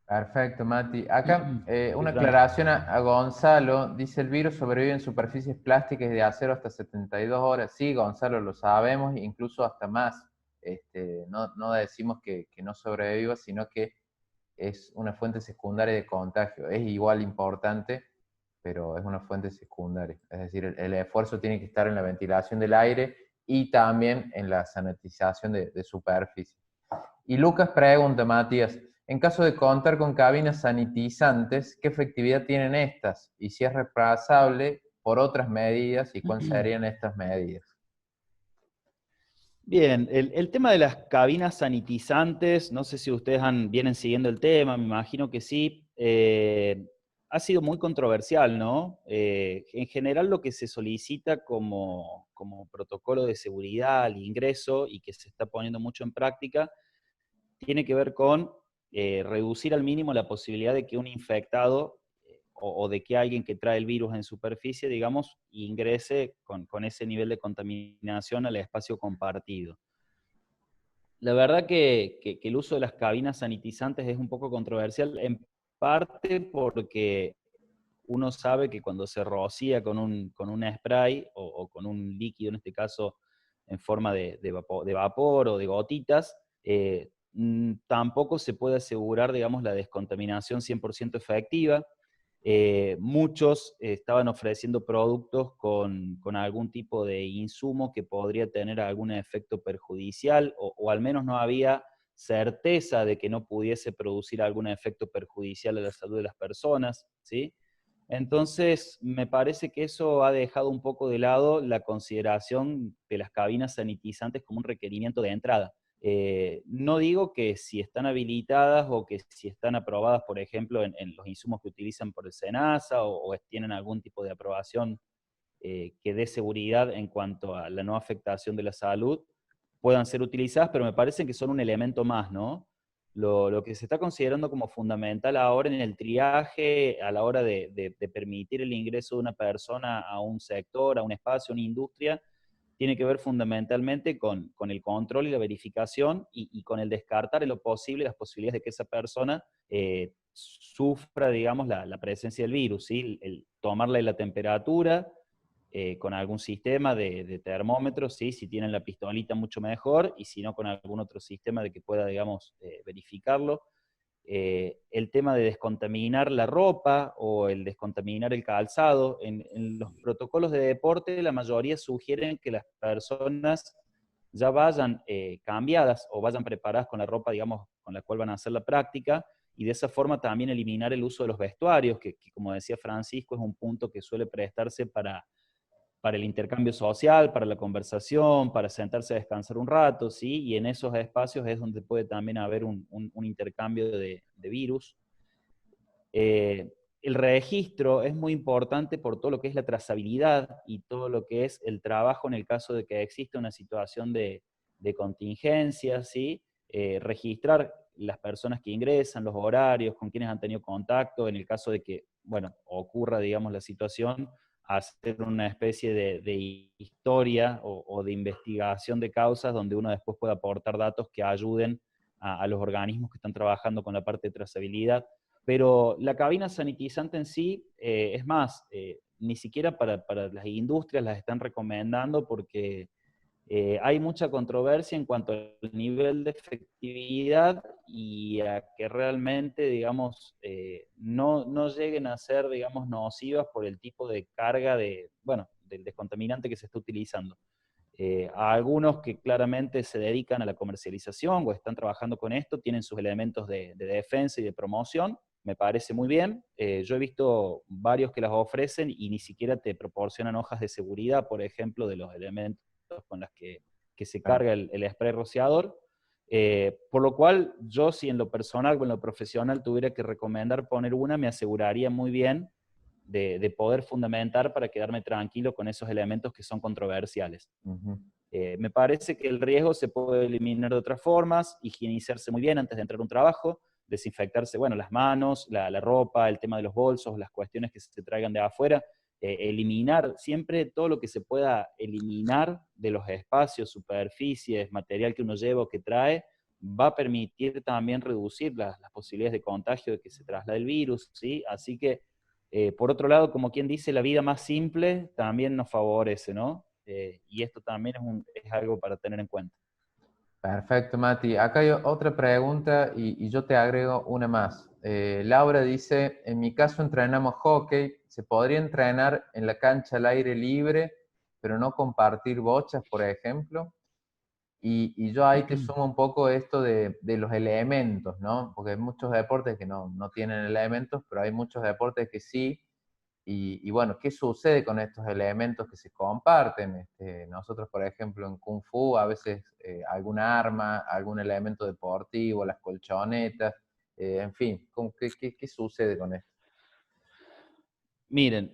Perfecto, Mati. Acá Sí, una Fran. aclaración a Gonzalo. Dice, el virus sobrevive en superficies plásticas de acero hasta 72 horas. Sí, Gonzalo, lo sabemos, incluso hasta más. No decimos que no sobreviva, sino que es una fuente secundaria de contagio. Es igual importante, pero es una fuente secundaria. Es decir, el esfuerzo tiene que estar en la ventilación del aire y también en la sanitización de superficie. Y Lucas pregunta, Matías, en caso de contar con cabinas sanitizantes, ¿qué efectividad tienen estas? Y si es reemplazable por otras medidas, ¿y cuáles serían estas medidas? Bien, el tema de las cabinas sanitizantes, no sé si ustedes vienen siguiendo el tema, me imagino que sí, ha sido muy controversial, ¿no? En general lo que se solicita como protocolo de seguridad al ingreso y que se está poniendo mucho en práctica, tiene que ver con reducir al mínimo la posibilidad de que un infectado o de que alguien que trae el virus en superficie, digamos, ingrese con ese nivel de contaminación al espacio compartido. La verdad que el uso de las cabinas sanitizantes es un poco controversial, en parte porque uno sabe que cuando se rocía con un spray o con un líquido, en este caso en forma de vapor o de gotitas, tampoco se puede asegurar, digamos, la descontaminación 100% efectiva. Muchos estaban ofreciendo productos con algún tipo de insumo que podría tener algún efecto perjudicial, o al menos no había certeza de que no pudiese producir algún efecto perjudicial a la salud de las personas, ¿sí? Entonces, me parece que eso ha dejado un poco de lado la consideración de las cabinas sanitizantes como un requerimiento de entrada. No digo que si están habilitadas o que si están aprobadas, por ejemplo, en los insumos que utilizan por el SENASA o tienen algún tipo de aprobación que dé seguridad en cuanto a la no afectación de la salud, puedan ser utilizadas, pero me parece que son un elemento más, ¿no? Lo que se está considerando como fundamental ahora en el triaje, a la hora de permitir el ingreso de una persona a un sector, a un espacio, a una industria, tiene que ver fundamentalmente con el control y la verificación y con el descartar en lo posible las posibilidades de que esa persona sufra, digamos, la presencia del virus, ¿sí? El tomarle la temperatura con algún sistema de termómetro, ¿sí? Si tienen la pistolita mucho mejor, y si no con algún otro sistema de que pueda, digamos, verificarlo. El tema de descontaminar la ropa o el descontaminar el calzado. En los protocolos de deporte, la mayoría sugieren que las personas ya vayan cambiadas o vayan preparadas con la ropa, digamos, con la cual van a hacer la práctica, y de esa forma también eliminar el uso de los vestuarios, que como decía Francisco, es un punto que suele prestarse para el intercambio social, para la conversación, para sentarse a descansar un rato, ¿sí? Y en esos espacios es donde puede también haber un intercambio de virus. El registro es muy importante por todo lo que es la trazabilidad y todo lo que es el trabajo en el caso de que exista una situación de contingencia, ¿sí? Registrar las personas que ingresan, los horarios, con quienes han tenido contacto, en el caso de que, bueno, ocurra, digamos, la situación, hacer una especie de historia o de investigación de causas donde uno después pueda aportar datos que ayuden a los organismos que están trabajando con la parte de trazabilidad. Pero la cabina sanitizante en sí, es más, ni siquiera para las industrias las están recomendando porque hay mucha controversia en cuanto al nivel de efectividad y a que realmente, digamos, no lleguen a ser, digamos, nocivas por el tipo de carga bueno, del descontaminante que se está utilizando. A algunos que claramente se dedican a la comercialización o están trabajando con esto, tienen sus elementos de defensa y de promoción, me parece muy bien. Yo he visto varios que las ofrecen y ni siquiera te proporcionan hojas de seguridad, por ejemplo, de los elementos con las que se carga el spray rociador. Por lo cual, yo si en lo personal o en lo profesional tuviera que recomendar poner una, me aseguraría muy bien de poder fundamentar para quedarme tranquilo con esos elementos que son controversiales. Ujú. Me parece que el riesgo se puede eliminar de otras formas, higienizarse muy bien antes de entrar a un trabajo, desinfectarse, bueno, las manos, la ropa, el tema de los bolsos, las cuestiones que se traigan de afuera, eliminar siempre todo lo que se pueda eliminar de los espacios, superficies, material que uno lleva o que trae, va a permitir también reducir las posibilidades de contagio, de que se traslade el virus, ¿sí? Así que, por otro lado, como quien dice, la vida más simple también nos favorece, ¿no? Y esto también es algo para tener en cuenta. Perfecto, Mati. Acá hay otra pregunta y yo te agrego una más. Laura dice, en mi caso entrenamos hockey, ¿se podría entrenar en la cancha al aire libre, pero no compartir bochas, por ejemplo? Y yo ahí te sumo un poco esto de los elementos, ¿no? Porque hay muchos deportes que no tienen elementos, pero hay muchos deportes que sí. Y bueno, ¿qué sucede con estos elementos que se comparten? Nosotros, por ejemplo, en Kung Fu, a veces alguna arma, algún elemento deportivo, las colchonetas, en fin, ¿qué sucede con esto? Miren,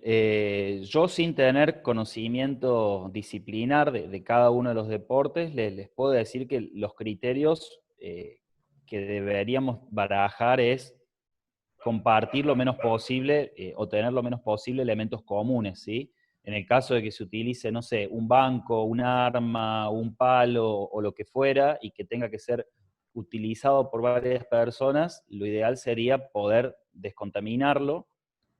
yo sin tener conocimiento disciplinar de cada uno de los deportes, les puedo decir que los criterios que deberíamos barajar es compartir lo menos posible o tener lo menos posible elementos comunes, ¿sí? En el caso de que se utilice, no sé, un banco, un arma, un palo o lo que fuera, y que tenga que ser utilizado por varias personas, lo ideal sería poder descontaminarlo,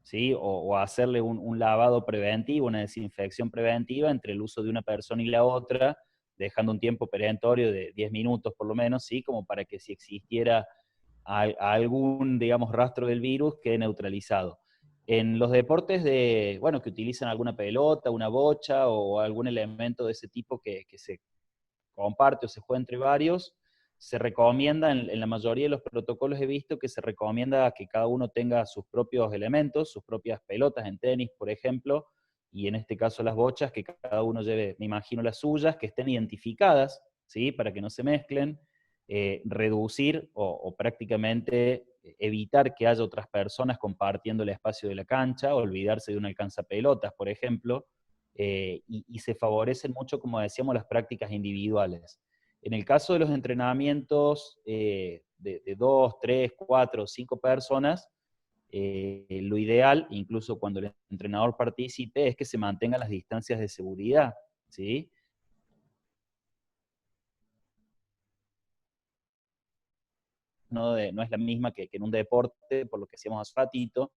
¿sí? O hacerle un lavado preventivo, una desinfección preventiva entre el uso de una persona y la otra, dejando un tiempo perentorio de 10 minutos por lo menos, ¿sí? Como para que si existiera algún, digamos, rastro del virus quede neutralizado. En los deportes bueno, que utilizan alguna pelota, una bocha o algún elemento de ese tipo que se comparte o se juega entre varios, se recomienda, en la mayoría de los protocolos he visto que se recomienda que cada uno tenga sus propios elementos, sus propias pelotas en tenis, por ejemplo, y en este caso las bochas, que cada uno lleve, me imagino, las suyas, que estén identificadas, ¿sí? Para que no se mezclen, reducir o prácticamente evitar que haya otras personas compartiendo el espacio de la cancha, olvidarse de un alcanzapelotas, por ejemplo, y se favorecen mucho, como decíamos, las prácticas individuales. En el caso de los entrenamientos de 2, 3, 4, 5 personas, lo ideal, incluso cuando el entrenador participe, es que se mantengan las distancias de seguridad, ¿sí? No es la misma que en un deporte, por lo que hacíamos hace ratito.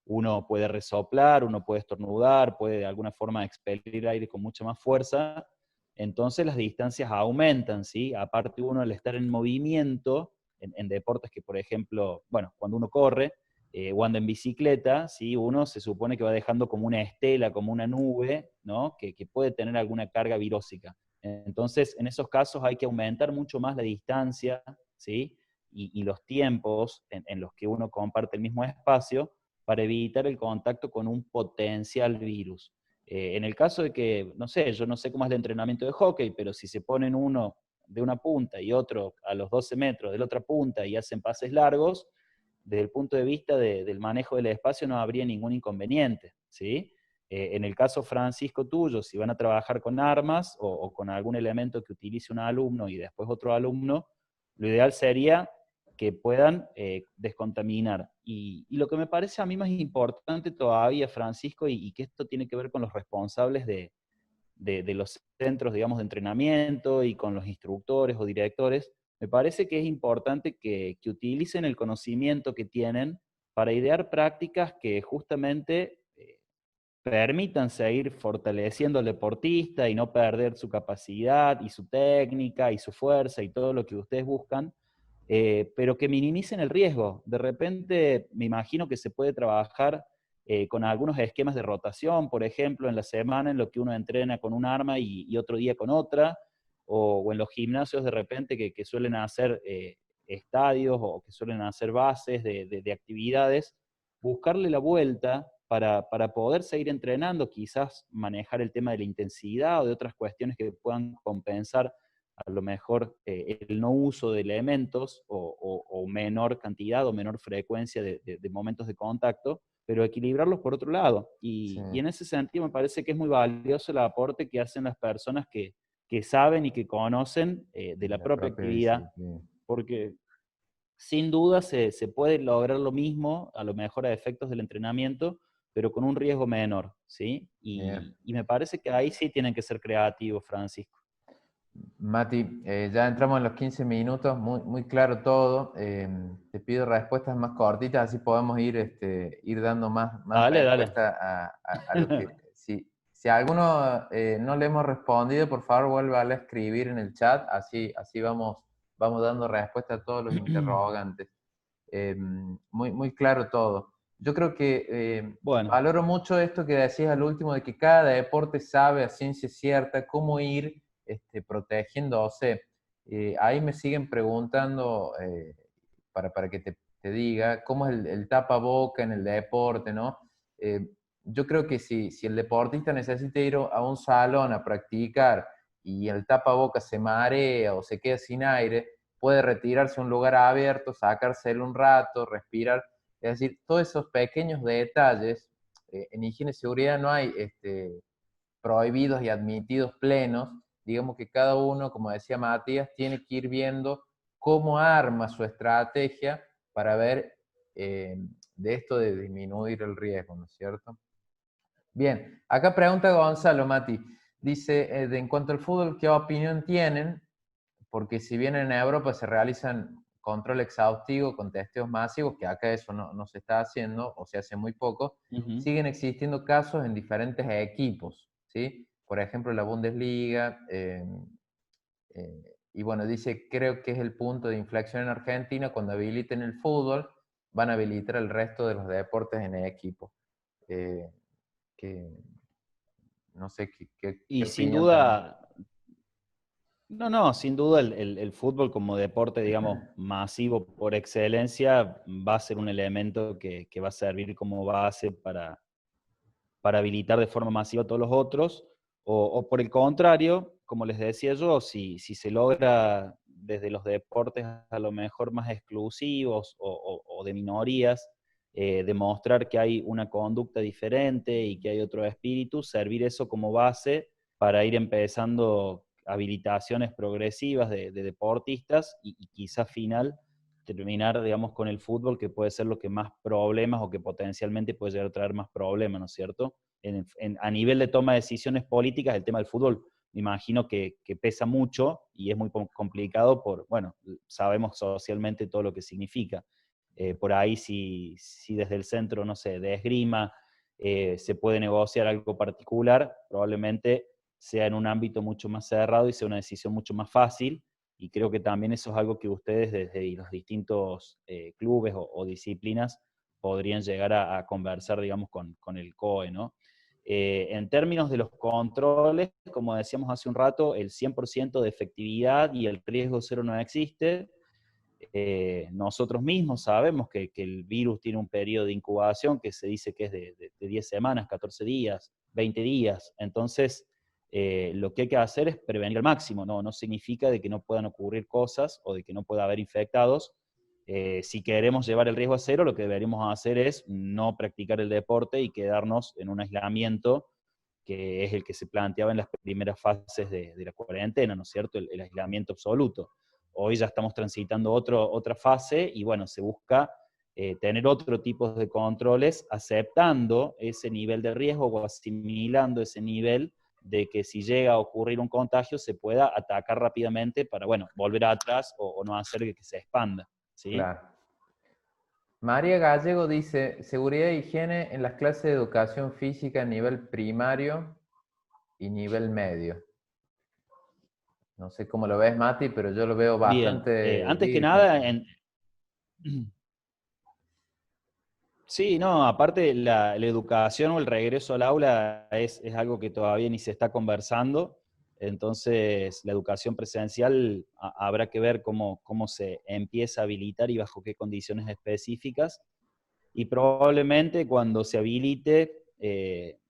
Uno puede resoplar, uno puede estornudar, puede de alguna forma expelir aire con mucha más fuerza, entonces las distancias aumentan, ¿sí? Aparte uno al estar en movimiento, en deportes que, por ejemplo, bueno, cuando uno corre o anda en bicicleta, ¿sí? Uno se supone que va dejando como una estela, como una nube, ¿no? Que puede tener alguna carga virósica. Entonces, en esos casos hay que aumentar mucho más la distancia, ¿sí? Y los tiempos en los que uno comparte el mismo espacio para evitar el contacto con un potencial virus. En el caso de que, no sé, yo no sé cómo es el entrenamiento de hockey, pero si se ponen uno de una punta y otro a los 12 metros de la otra punta y hacen pases largos, desde el punto de vista del manejo del espacio no habría ningún inconveniente, ¿sí? En el caso, Francisco, tuyo, si van a trabajar con armas o con algún elemento que utilice un alumno y después otro alumno, lo ideal sería que puedan descontaminar. Y lo que me parece a mí más importante todavía, Francisco, y que esto tiene que ver con los responsables de los centros, digamos, de entrenamiento y con los instructores o directores, me parece que es importante que utilicen el conocimiento que tienen para idear prácticas que justamente permitan seguir fortaleciendo al deportista y no perder su capacidad y su técnica y su fuerza y todo lo que ustedes buscan, pero que minimicen el riesgo. De repente, me imagino que se puede trabajar con algunos esquemas de rotación, por ejemplo, en la semana en lo que uno entrena con un arma y otro día con otra, o en los gimnasios de repente que suelen hacer estadios o que suelen hacer bases de actividades, buscarle la vuelta para poder seguir entrenando, quizás manejar el tema de la intensidad o de otras cuestiones que puedan compensar a lo mejor el no uso de elementos o menor cantidad o menor frecuencia de momentos de contacto, pero equilibrarlos por otro lado. Sí. Y en ese sentido me parece que es muy valioso el aporte que hacen las personas que saben y que conocen de la propia actividad, disciplina. porque sin duda se puede lograr lo mismo, a lo mejor a efectos del entrenamiento, pero con un riesgo menor, ¿sí? Bien. Y me parece que ahí sí tienen que ser creativos, Francisco. Mati, ya entramos en los 15 minutos, muy claro todo. Te pido respuestas más cortitas, así podemos ir dando más Dale, dale. respuesta a lo que... Si a alguno no le hemos respondido, por favor vuelva a escribir en el chat, así vamos dando respuesta a todos los interrogantes. Muy claro todo. Yo creo que Bueno, valoro mucho esto que decías al último, de que cada deporte sabe a ciencia cierta cómo ir protegiéndose. Ahí me siguen preguntando, para que te diga, cómo es el tapaboca en el deporte, ¿no? Eh, yo creo que si el deportista necesita ir a un salón a practicar y el tapaboca se marea o se queda sin aire, puede retirarse a un lugar abierto, sacárselo un rato, respirar. Es decir, todos esos pequeños detalles, en higiene y seguridad no hay prohibidos y admitidos plenos, digamos que cada uno, como decía Matías, tiene que ir viendo cómo arma su estrategia para ver de esto de disminuir el riesgo, ¿no es cierto? Bien, acá pregunta Gonzalo, Mati, dice, en cuanto al fútbol, ¿qué opinión tienen? Porque si bien en Europa se realizan control exhaustivo con testeos masivos, que acá eso no se está haciendo o se hace muy poco, siguen existiendo casos en diferentes equipos, ¿sí? Por ejemplo, la Bundesliga, y bueno, dice, creo que es el punto de inflexión en Argentina, cuando habiliten el fútbol, van a habilitar el resto de los deportes en equipo. Que no sé qué y sin opinión tenés. duda, No, no, sin duda el fútbol como deporte, digamos, masivo por excelencia, va a ser un elemento que va a servir como base para habilitar de forma masiva a todos los otros, o por el contrario, como les decía yo, si se logra desde los deportes a lo mejor más exclusivos o de minorías, demostrar que hay una conducta diferente y que hay otro espíritu, servir eso como base para ir empezando habilitaciones progresivas de deportistas y quizá final terminar, digamos, con el fútbol, que puede ser lo que más problemas o que potencialmente puede llegar a traer más problemas, ¿no es cierto? A nivel de toma de decisiones políticas, el tema del fútbol, me imagino que pesa mucho y es muy complicado por, bueno, sabemos socialmente todo lo que significa. Por ahí, si desde el centro, no sé, de esgrima, se puede negociar algo particular, probablemente sea en un ámbito mucho más cerrado y sea una decisión mucho más fácil. Y creo que también eso es algo que ustedes desde los distintos clubes o disciplinas podrían llegar a conversar, digamos, con el COE, ¿no? En términos de los controles, como decíamos hace un rato, el 100% de efectividad y el riesgo cero no existe. Nosotros mismos sabemos que el virus tiene un periodo de incubación que se dice que es de 10 semanas, 14 días, 20 días. Entonces, lo que hay que hacer es prevenir al máximo, ¿no? No significa de que no puedan ocurrir cosas o de que no pueda haber infectados. Si queremos llevar el riesgo a cero, lo que deberíamos hacer es no practicar el deporte y quedarnos en un aislamiento que es el que se planteaba en las primeras fases de la cuarentena, ¿no es cierto? El aislamiento absoluto. Hoy ya estamos transitando otra fase y bueno, se busca tener otro tipo de controles aceptando ese nivel de riesgo o asimilando ese nivel de que si llega a ocurrir un contagio se pueda atacar rápidamente para, bueno, volver atrás o no hacer que se expanda, ¿sí? Claro. María Gallego dice, seguridad e higiene en las clases de educación física a nivel primario y nivel medio. No sé cómo lo ves, Mati, pero yo lo veo Bien, bastante antes que virgen. nada, sí, no, aparte la educación o el regreso al aula es algo que todavía ni se está conversando, entonces la educación presencial habrá que ver cómo se empieza a habilitar y bajo qué condiciones específicas, y probablemente cuando se habilite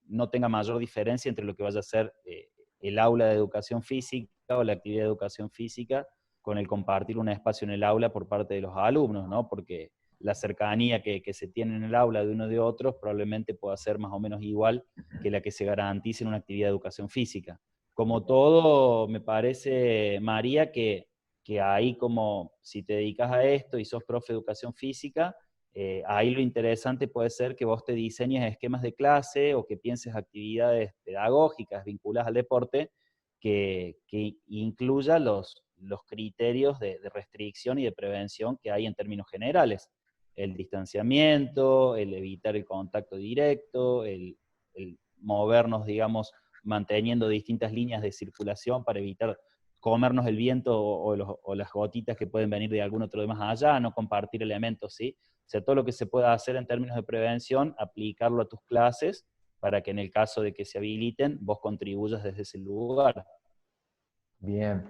no tenga mayor diferencia entre lo que vaya a ser el aula de educación física o la actividad de educación física con el compartir un espacio en el aula por parte de los alumnos, ¿no? Porque la cercanía que se tiene en el aula de uno de otros probablemente pueda ser más o menos igual que la que se garantice en una actividad de educación física. Como todo, me parece, María, que ahí como si te dedicas a esto y sos profe de educación física, ahí lo interesante puede ser que vos te diseñes esquemas de clase o que pienses actividades pedagógicas vinculadas al deporte que incluya los criterios de restricción y de prevención que hay en términos generales. El distanciamiento, el evitar el contacto directo, el movernos, digamos, manteniendo distintas líneas de circulación para evitar comernos el viento o las gotitas que pueden venir de algún otro de más allá, no compartir elementos, ¿sí? O sea, todo lo que se pueda hacer en términos de prevención, aplicarlo a tus clases para que en el caso de que se habiliten, vos contribuyas desde ese lugar. Bien.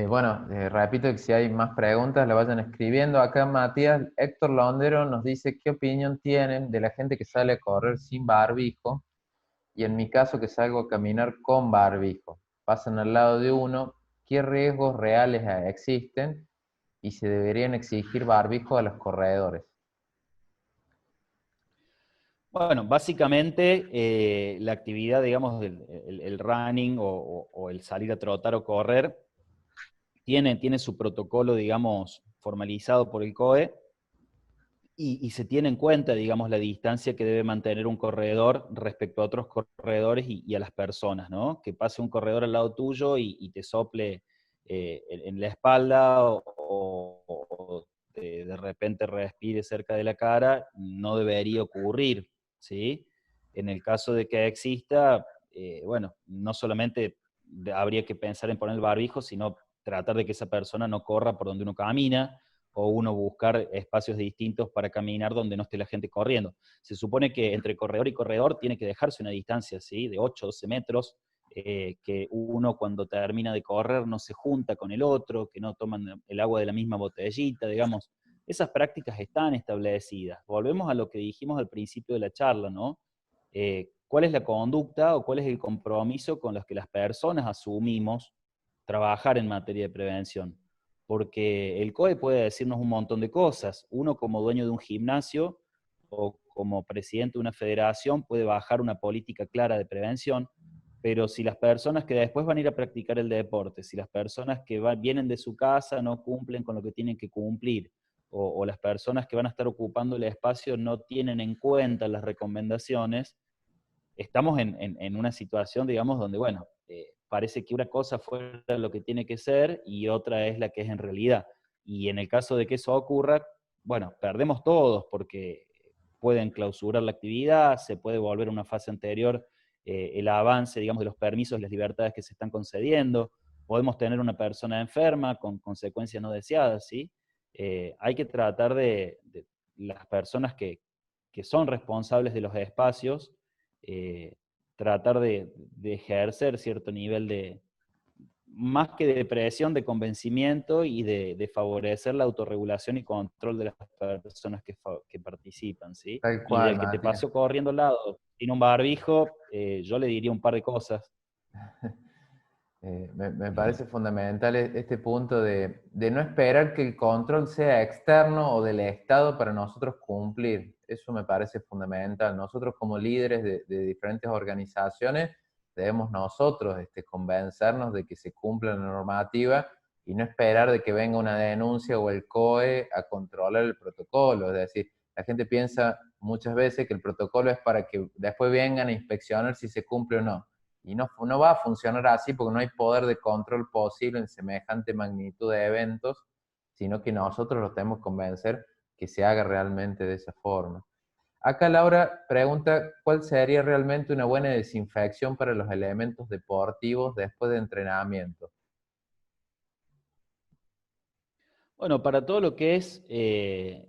Bueno, repito que si hay más preguntas, la vayan escribiendo. Acá Matías Héctor Londero nos dice qué opinión tienen de la gente que sale a correr sin barbijo y en mi caso que salgo a caminar con barbijo. Pasan al lado de uno, ¿qué riesgos reales existen y se deberían exigir barbijo a los corredores? Bueno, básicamente la actividad, digamos, el running o el salir a trotar o correr, tiene su protocolo, digamos, formalizado por el COE, y se tiene en cuenta, digamos, la distancia que debe mantener un corredor respecto a otros corredores y a las personas, ¿no? Que pase un corredor al lado tuyo y te sople en la espalda o de repente respire cerca de la cara, no debería ocurrir, ¿sí? En el caso de que exista, bueno, no solamente habría que pensar en poner el barbijo, sino tratar de que esa persona no corra por donde uno camina, o uno buscar espacios distintos para caminar donde no esté la gente corriendo. Se supone que entre corredor y corredor tiene que dejarse una distancia, ¿sí? De 8 o 12 metros, que uno cuando termina de correr no se junta con el otro, que no toman el agua de la misma botellita, digamos. Esas prácticas están establecidas. Volvemos a lo que dijimos al principio de la charla, ¿no? ¿Cuál es la conducta o cuál es el compromiso con los que las personas asumimos trabajar en materia de prevención? Porque el COE puede decirnos un montón de cosas. Uno como dueño de un gimnasio o como presidente de una federación puede bajar una política clara de prevención, pero si las personas que después van a ir a practicar el deporte, si las personas que vienen de su casa no cumplen con lo que tienen que cumplir, o las personas que van a estar ocupando el espacio no tienen en cuenta las recomendaciones, estamos en una situación, digamos, donde, bueno, parece que una cosa fuera lo que tiene que ser y otra es la que es en realidad. Y en el caso de que eso ocurra, bueno, perdemos todos porque pueden clausurar la actividad, se puede volver a una fase anterior el avance, digamos, de los permisos, las libertades que se están concediendo, podemos tener una persona enferma con consecuencias no deseadas, ¿sí? Hay que tratar de las personas que son responsables de los espacios, eh, tratar de ejercer cierto nivel de, más que de presión, de convencimiento y de favorecer la autorregulación y control de las personas que participan, ¿sí? Tal Y cual, del que te Matías. pasó corriendo al lado sin un barbijo, yo le diría un par de cosas. Me parece fundamental este punto de no esperar que el control sea externo o del Estado para nosotros cumplir. Eso me parece fundamental. Nosotros como líderes de diferentes organizaciones debemos nosotros convencernos de que se cumpla la normativa y no esperar de que venga una denuncia o el COE a controlar el protocolo. Es decir, la gente piensa muchas veces que el protocolo es para que después vengan a inspeccionar si se cumple o no. Y no va a funcionar así porque no hay poder de control posible en semejante magnitud de eventos, sino que nosotros los tenemos que convencer que se haga realmente de esa forma. Acá Laura pregunta, ¿cuál sería realmente una buena desinfección para los elementos deportivos después de entrenamiento? Bueno, para todo lo que es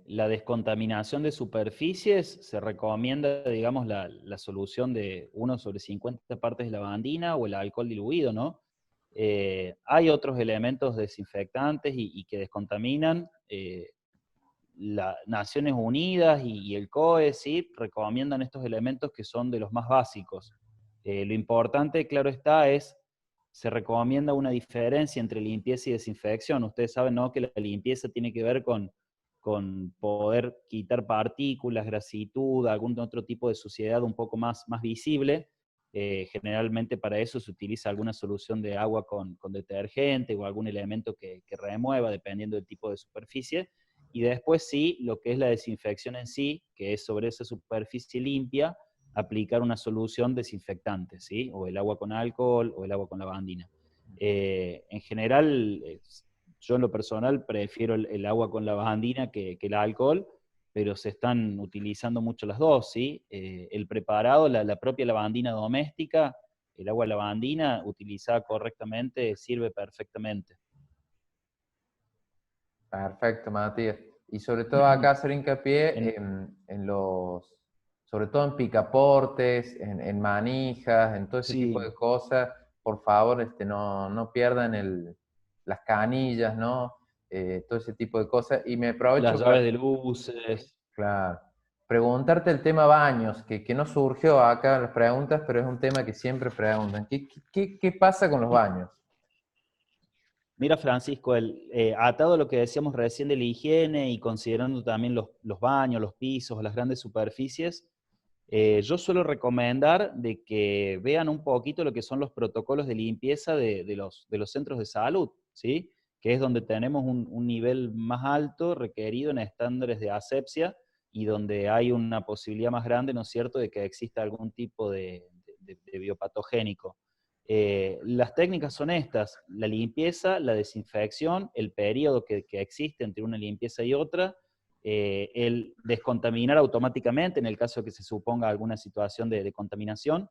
la descontaminación de superficies, se recomienda, digamos, la solución de 1/50 partes de lavandina o el alcohol diluido, ¿no? Hay otros elementos desinfectantes y que descontaminan. Las Naciones Unidas y el COE, ¿sí? Recomiendan estos elementos que son de los más básicos. Lo importante, claro está, se recomienda una diferencia entre limpieza y desinfección. Ustedes saben, ¿no?, que la limpieza tiene que ver con poder quitar partículas, grasitud, algún otro tipo de suciedad un poco más visible. Generalmente para eso se utiliza alguna solución de agua con detergente o algún elemento que remueva, dependiendo del tipo de superficie. Y después sí, lo que es la desinfección en sí, que es sobre esa superficie limpia, aplicar una solución desinfectante, ¿sí? O el agua con alcohol o el agua con lavandina. En general, yo en lo personal prefiero el agua con lavandina que el alcohol, pero se están utilizando mucho las dos, ¿sí? El preparado, la propia lavandina doméstica, el agua lavandina utilizada correctamente sirve perfectamente. Perfecto, Matías. Y sobre todo acá hacer hincapié sobre todo en picaportes, en manijas, en todo ese tipo Sí, de cosas. Por favor, no pierdan las canillas, ¿no? Todo ese tipo de cosas. Y me las aprovecho llaves para, de luces. claro, preguntarte el tema baños, que no surgió acá en las preguntas, pero es un tema que siempre preguntan. ¿Qué pasa con los baños? Mira, Francisco, atado a lo que decíamos recién de la higiene y considerando también los baños, los pisos, las grandes superficies, yo suelo recomendar de que vean un poquito lo que son los protocolos de limpieza de los centros de salud, ¿sí? Que es donde tenemos un nivel más alto requerido en estándares de asepsia y donde hay una posibilidad más grande, ¿no es cierto?, de que exista algún tipo de biopatogénico. Las técnicas son estas: la limpieza, la desinfección, el periodo que existe entre una limpieza y otra, el descontaminar automáticamente en el caso de que se suponga alguna situación de contaminación.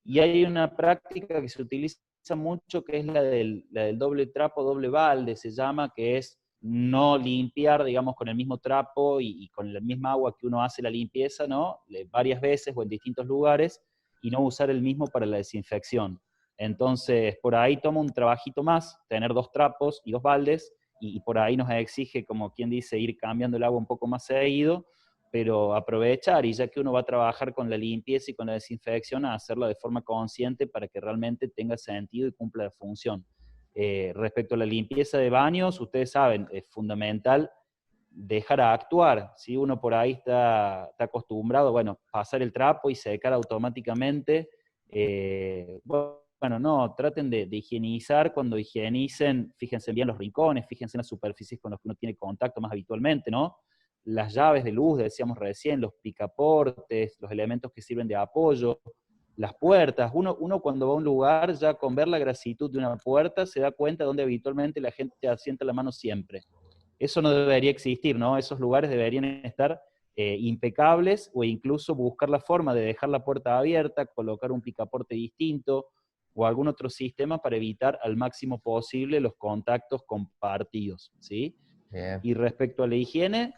Y hay una práctica que se utiliza mucho, que es la del doble trapo, doble balde, se llama, que es no limpiar, digamos, con el mismo trapo y con la misma agua que uno hace la limpieza, ¿no? Varias veces o en distintos lugares, y no usar el mismo para la desinfección. Entonces, por ahí toma un trabajito más, tener 2 trapos y 2 baldes, y por ahí nos exige, como quien dice, ir cambiando el agua un poco más seguido, pero aprovechar, y ya que uno va a trabajar con la limpieza y con la desinfección, a hacerla de forma consciente para que realmente tenga sentido y cumpla la función. Respecto a la limpieza de baños, ustedes saben, es fundamental dejar a actuar. Si uno por ahí está acostumbrado, bueno, pasar el trapo y secar automáticamente, bueno, no, traten de higienizar. Cuando higienicen, fíjense bien los rincones, fíjense en las superficies con las que uno tiene contacto más habitualmente, ¿no? Las llaves de luz, decíamos recién, los picaportes, los elementos que sirven de apoyo, las puertas. Uno cuando va a un lugar, ya con ver la grasitud de una puerta, se da cuenta de donde habitualmente la gente asienta la mano siempre. Eso no debería existir, ¿no? Esos lugares deberían estar impecables, o incluso buscar la forma de dejar la puerta abierta, colocar un picaporte distinto o algún otro sistema para evitar al máximo posible los contactos compartidos, ¿sí? Bien. Y respecto a la higiene,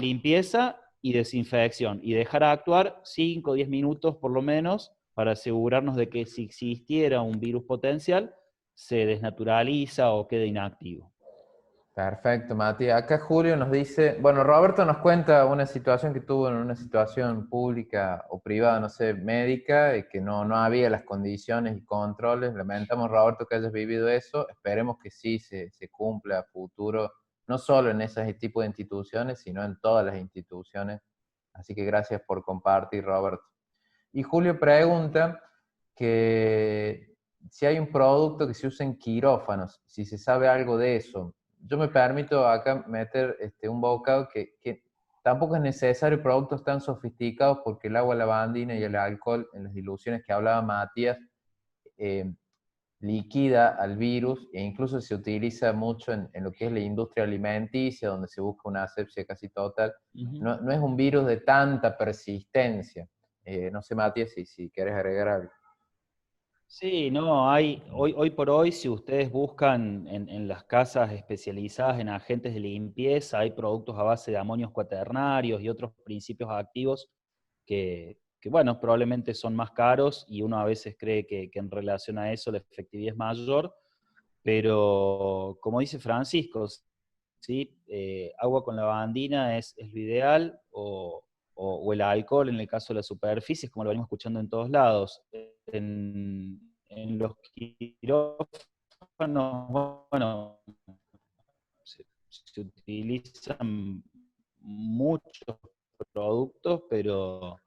limpieza y desinfección, y dejar actuar 5 o 10 minutos por lo menos para asegurarnos de que si existiera un virus potencial, se desnaturaliza o queda inactivo. Perfecto, Mati. Acá Julio nos dice, bueno, Roberto nos cuenta una situación que tuvo en una situación pública o privada, no sé, médica, y que no había las condiciones y controles. Lamentamos, Roberto, que hayas vivido eso. Esperemos que sí se cumpla a futuro, no solo en ese tipo de instituciones, sino en todas las instituciones. Así que gracias por compartir, Roberto. Y Julio pregunta que si hay un producto que se usa en quirófanos, si se sabe algo de eso. Yo me permito acá meter un bocado que tampoco es necesario productos tan sofisticados, porque el agua lavandina y el alcohol, en las diluciones que hablaba Matías, liquida al virus, e incluso se utiliza mucho en lo que es la industria alimenticia, donde se busca una asepsia casi total. No es un virus de tanta persistencia. No sé, Matías, si quieres agregar algo. Sí, no, hoy por hoy, si ustedes buscan en las casas especializadas en agentes de limpieza, hay productos a base de amonios cuaternarios y otros principios activos que, bueno, probablemente son más caros, y uno a veces cree que en relación a eso la efectividad es mayor, pero como dice Francisco, ¿sí? Agua con lavandina es lo ideal, o el alcohol en el caso de las superficies, como lo venimos escuchando en todos lados. En los quirófanos, bueno, se utilizan muchos productos, pero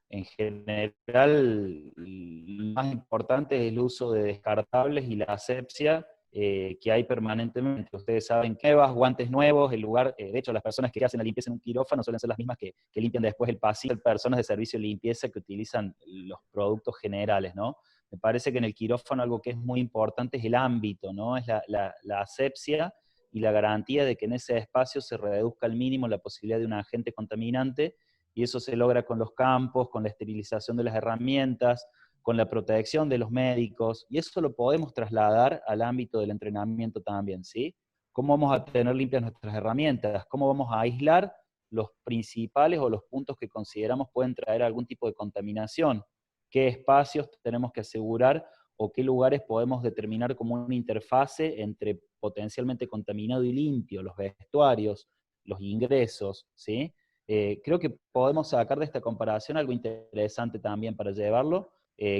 en general lo más importante es el uso de descartables y la asepsia que hay permanentemente. Ustedes saben que guantes nuevos, el lugar, de hecho las personas que hacen la limpieza en un quirófano suelen ser las mismas que limpian después el pasillo, personas de servicio de limpieza que utilizan los productos generales, ¿no? Me parece que en el quirófano algo que es muy importante es el ámbito, ¿no? Es la asepsia y la garantía de que en ese espacio se reduzca al mínimo la posibilidad de un agente contaminante, y eso se logra con los campos, con la esterilización de las herramientas, con la protección de los médicos, y eso lo podemos trasladar al ámbito del entrenamiento también, ¿sí? ¿Cómo vamos a tener limpias nuestras herramientas? ¿Cómo vamos a aislar los principales o los puntos que consideramos pueden traer algún tipo de contaminación? ¿Qué espacios tenemos que asegurar o qué lugares podemos determinar como una interfase entre potencialmente contaminado y limpio? Los vestuarios, los ingresos, ¿sí? Creo que podemos sacar de esta comparación algo interesante también para llevarlo.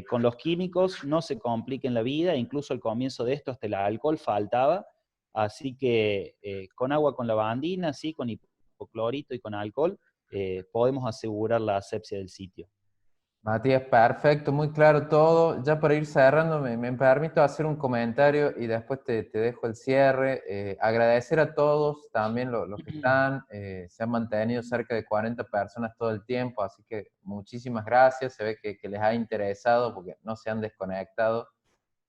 Con los químicos no se compliquen la vida, incluso al comienzo de esto hasta el alcohol faltaba, así que con agua con lavandina, sí, con hipoclorito y con alcohol, podemos asegurar la asepsia del sitio. Matías, perfecto, muy claro todo. Ya para ir cerrando, me permito hacer un comentario y después te dejo el cierre. Agradecer a todos, también los que están. Se han mantenido cerca de 40 personas todo el tiempo, así que muchísimas gracias. Se ve que les ha interesado porque no se han desconectado.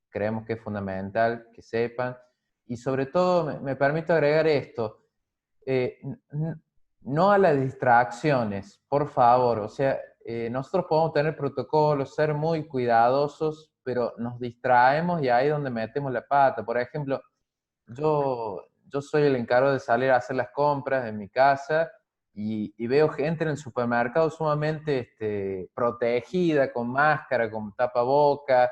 Creemos que es fundamental que sepan. Y sobre todo, me permito agregar esto. No a las distracciones, por favor. O sea, nosotros podemos tener protocolos, ser muy cuidadosos, pero nos distraemos y ahí es donde metemos la pata. Por ejemplo, yo soy el encargado de salir a hacer las compras en mi casa y veo gente en el supermercado sumamente protegida, con máscara, con tapaboca,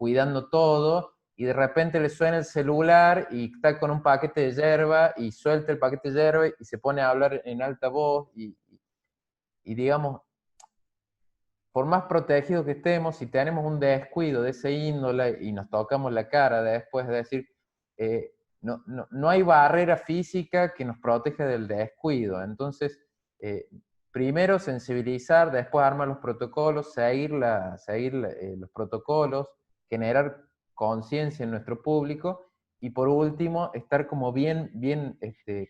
cuidando todo, y de repente le suena el celular y está con un paquete de yerba y suelta el paquete de yerba y se pone a hablar en alta voz y digamos, por más protegidos que estemos, si tenemos un descuido de ese índole y nos tocamos la cara después de decir, no hay barrera física que nos proteja del descuido. Entonces, primero sensibilizar, después armar los protocolos, seguir los protocolos, generar conciencia en nuestro público y por último, estar como bien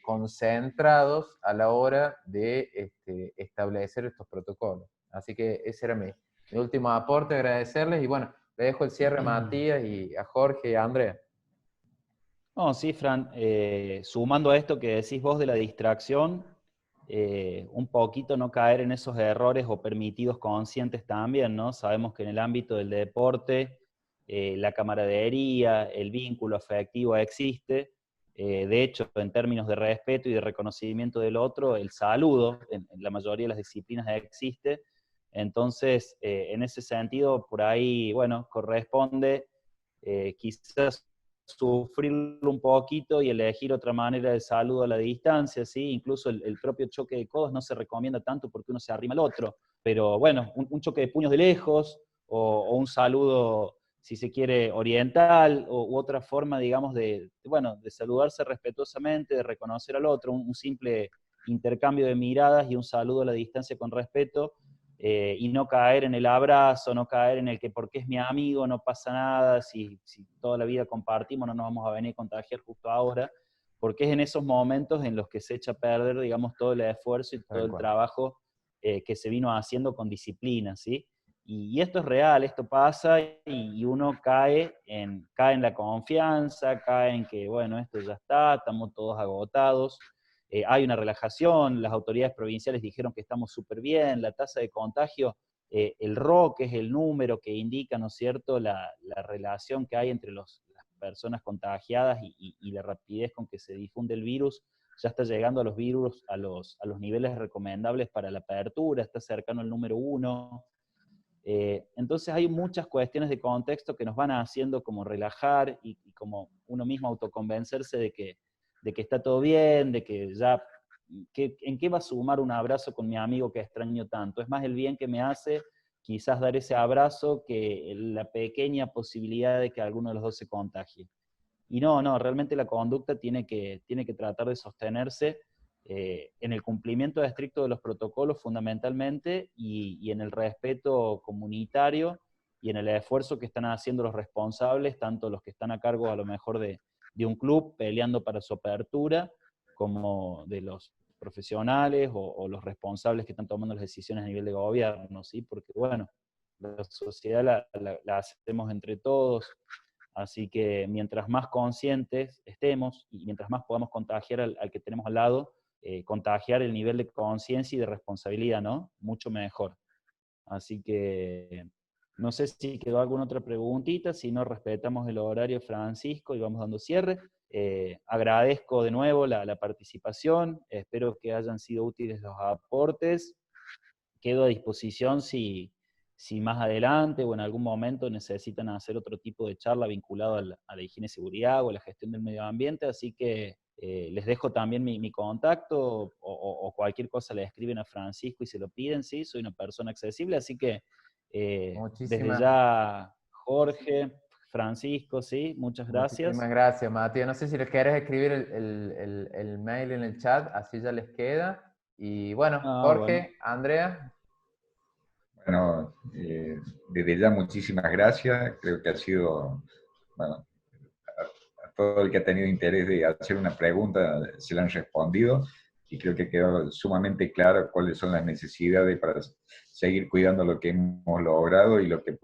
concentrados a la hora de establecer estos protocolos. Así que ese era mi último aporte, agradecerles y bueno, le dejo el cierre a Matías y a Jorge y a Andrea. No, sí, Fran, sumando a esto que decís vos de la distracción, un poquito no caer en esos errores o permitidos conscientes también, ¿no? Sabemos que en el ámbito del deporte, la camaradería, el vínculo afectivo existe. De hecho, en términos de respeto y de reconocimiento del otro, el saludo en la mayoría de las disciplinas existe. Entonces, en ese sentido, por ahí, bueno, corresponde quizás sufrirlo un poquito y elegir otra manera de saludo a la distancia, ¿sí? Incluso el propio choque de codos no se recomienda tanto porque uno se arrima al otro, pero bueno, un choque de puños de lejos o un saludo, si se quiere, oriental u otra forma, digamos, de saludarse respetuosamente, de reconocer al otro, un simple intercambio de miradas y un saludo a la distancia con respeto, y no caer en el abrazo, no caer en el que porque es mi amigo no pasa nada, si toda la vida compartimos no nos vamos a venir a contagiar justo ahora, porque es en esos momentos en los que se echa a perder, digamos, todo el esfuerzo y todo el trabajo que se vino haciendo con disciplina, ¿sí? Y esto es real, esto pasa y uno cae en la confianza, cae en que, bueno, esto ya está, estamos todos agotados, hay una relajación, las autoridades provinciales dijeron que estamos súper bien, la tasa de contagio, el RO, que es el número que indica, ¿no es cierto?, la relación que hay entre las personas contagiadas y la rapidez con que se difunde el virus, ya está llegando a los virus a los niveles recomendables para la apertura, está cercano al número 1. Entonces hay muchas cuestiones de contexto que nos van haciendo como relajar y como uno mismo autoconvencerse de que está todo bien, de que ya, ¿en qué va a sumar un abrazo con mi amigo que extraño tanto? Es más el bien que me hace quizás dar ese abrazo que la pequeña posibilidad de que alguno de los dos se contagie. Y no, realmente la conducta tiene que tratar de sostenerse en el cumplimiento estricto de los protocolos fundamentalmente y en el respeto comunitario y en el esfuerzo que están haciendo los responsables, tanto los que están a cargo a lo mejor de un club peleando para su apertura, como de los profesionales o los responsables que están tomando las decisiones a nivel de gobierno, ¿sí? Porque bueno, la sociedad la hacemos entre todos, así que mientras más conscientes estemos y mientras más podamos contagiar al que tenemos al lado, contagiar el nivel de conciencia y de responsabilidad, ¿no? Mucho mejor. Así que no sé si quedó alguna otra preguntita, si no respetamos el horario, Francisco, y vamos dando cierre. Agradezco de nuevo la participación, espero que hayan sido útiles los aportes. Quedo a disposición si más adelante o en algún momento necesitan hacer otro tipo de charla vinculado a la higiene y seguridad o a la gestión del medio ambiente, así que les dejo también mi contacto o cualquier cosa le escriben a Francisco y se lo piden, sí, soy una persona accesible, así que desde ya Jorge, Francisco, sí, muchas gracias. Muchísimas gracias, Matías. No sé si les querés escribir el mail en el chat, así ya les queda. Y bueno, Jorge, bueno. Andrea. Bueno, desde ya muchísimas gracias. Creo que ha sido, bueno, a todo el que ha tenido interés de hacer una pregunta se le han respondido y creo que quedó sumamente claro cuáles son las necesidades para seguir cuidando lo que hemos logrado y lo que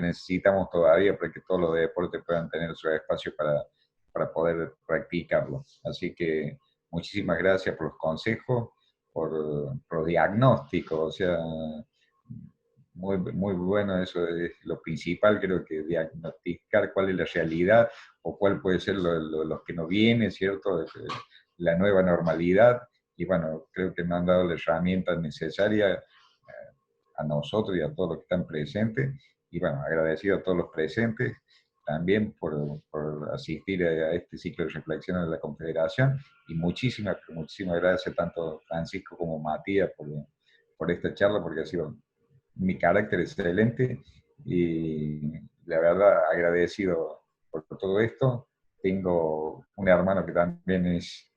necesitamos todavía para que todos los deportes puedan tener su espacio para poder practicarlo. Así que muchísimas gracias por los consejos, por los diagnósticos, o sea, muy bueno, eso es lo principal, creo que diagnosticar cuál es la realidad o cuál puede ser lo que nos viene, ¿cierto? La nueva normalidad, y bueno, creo que me han dado la herramienta necesaria a nosotros y a todos los que están presentes Y bueno, agradecido a todos los presentes también por asistir a este ciclo de reflexión de la Confederación, y muchísimas gracias tanto Francisco como Matías por esta charla, porque ha sido mi carácter excelente, y la verdad agradecido por todo esto. Tengo un hermano que también es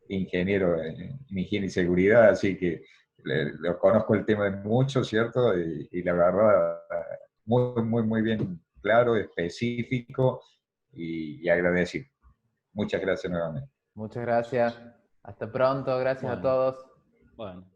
ingeniero en higiene y seguridad, así que lo conozco el tema de mucho, ¿cierto? Y la verdad, muy bien claro, específico y agradecido. Muchas gracias nuevamente. Muchas gracias. Hasta pronto. Gracias a Bueno, todos. bueno.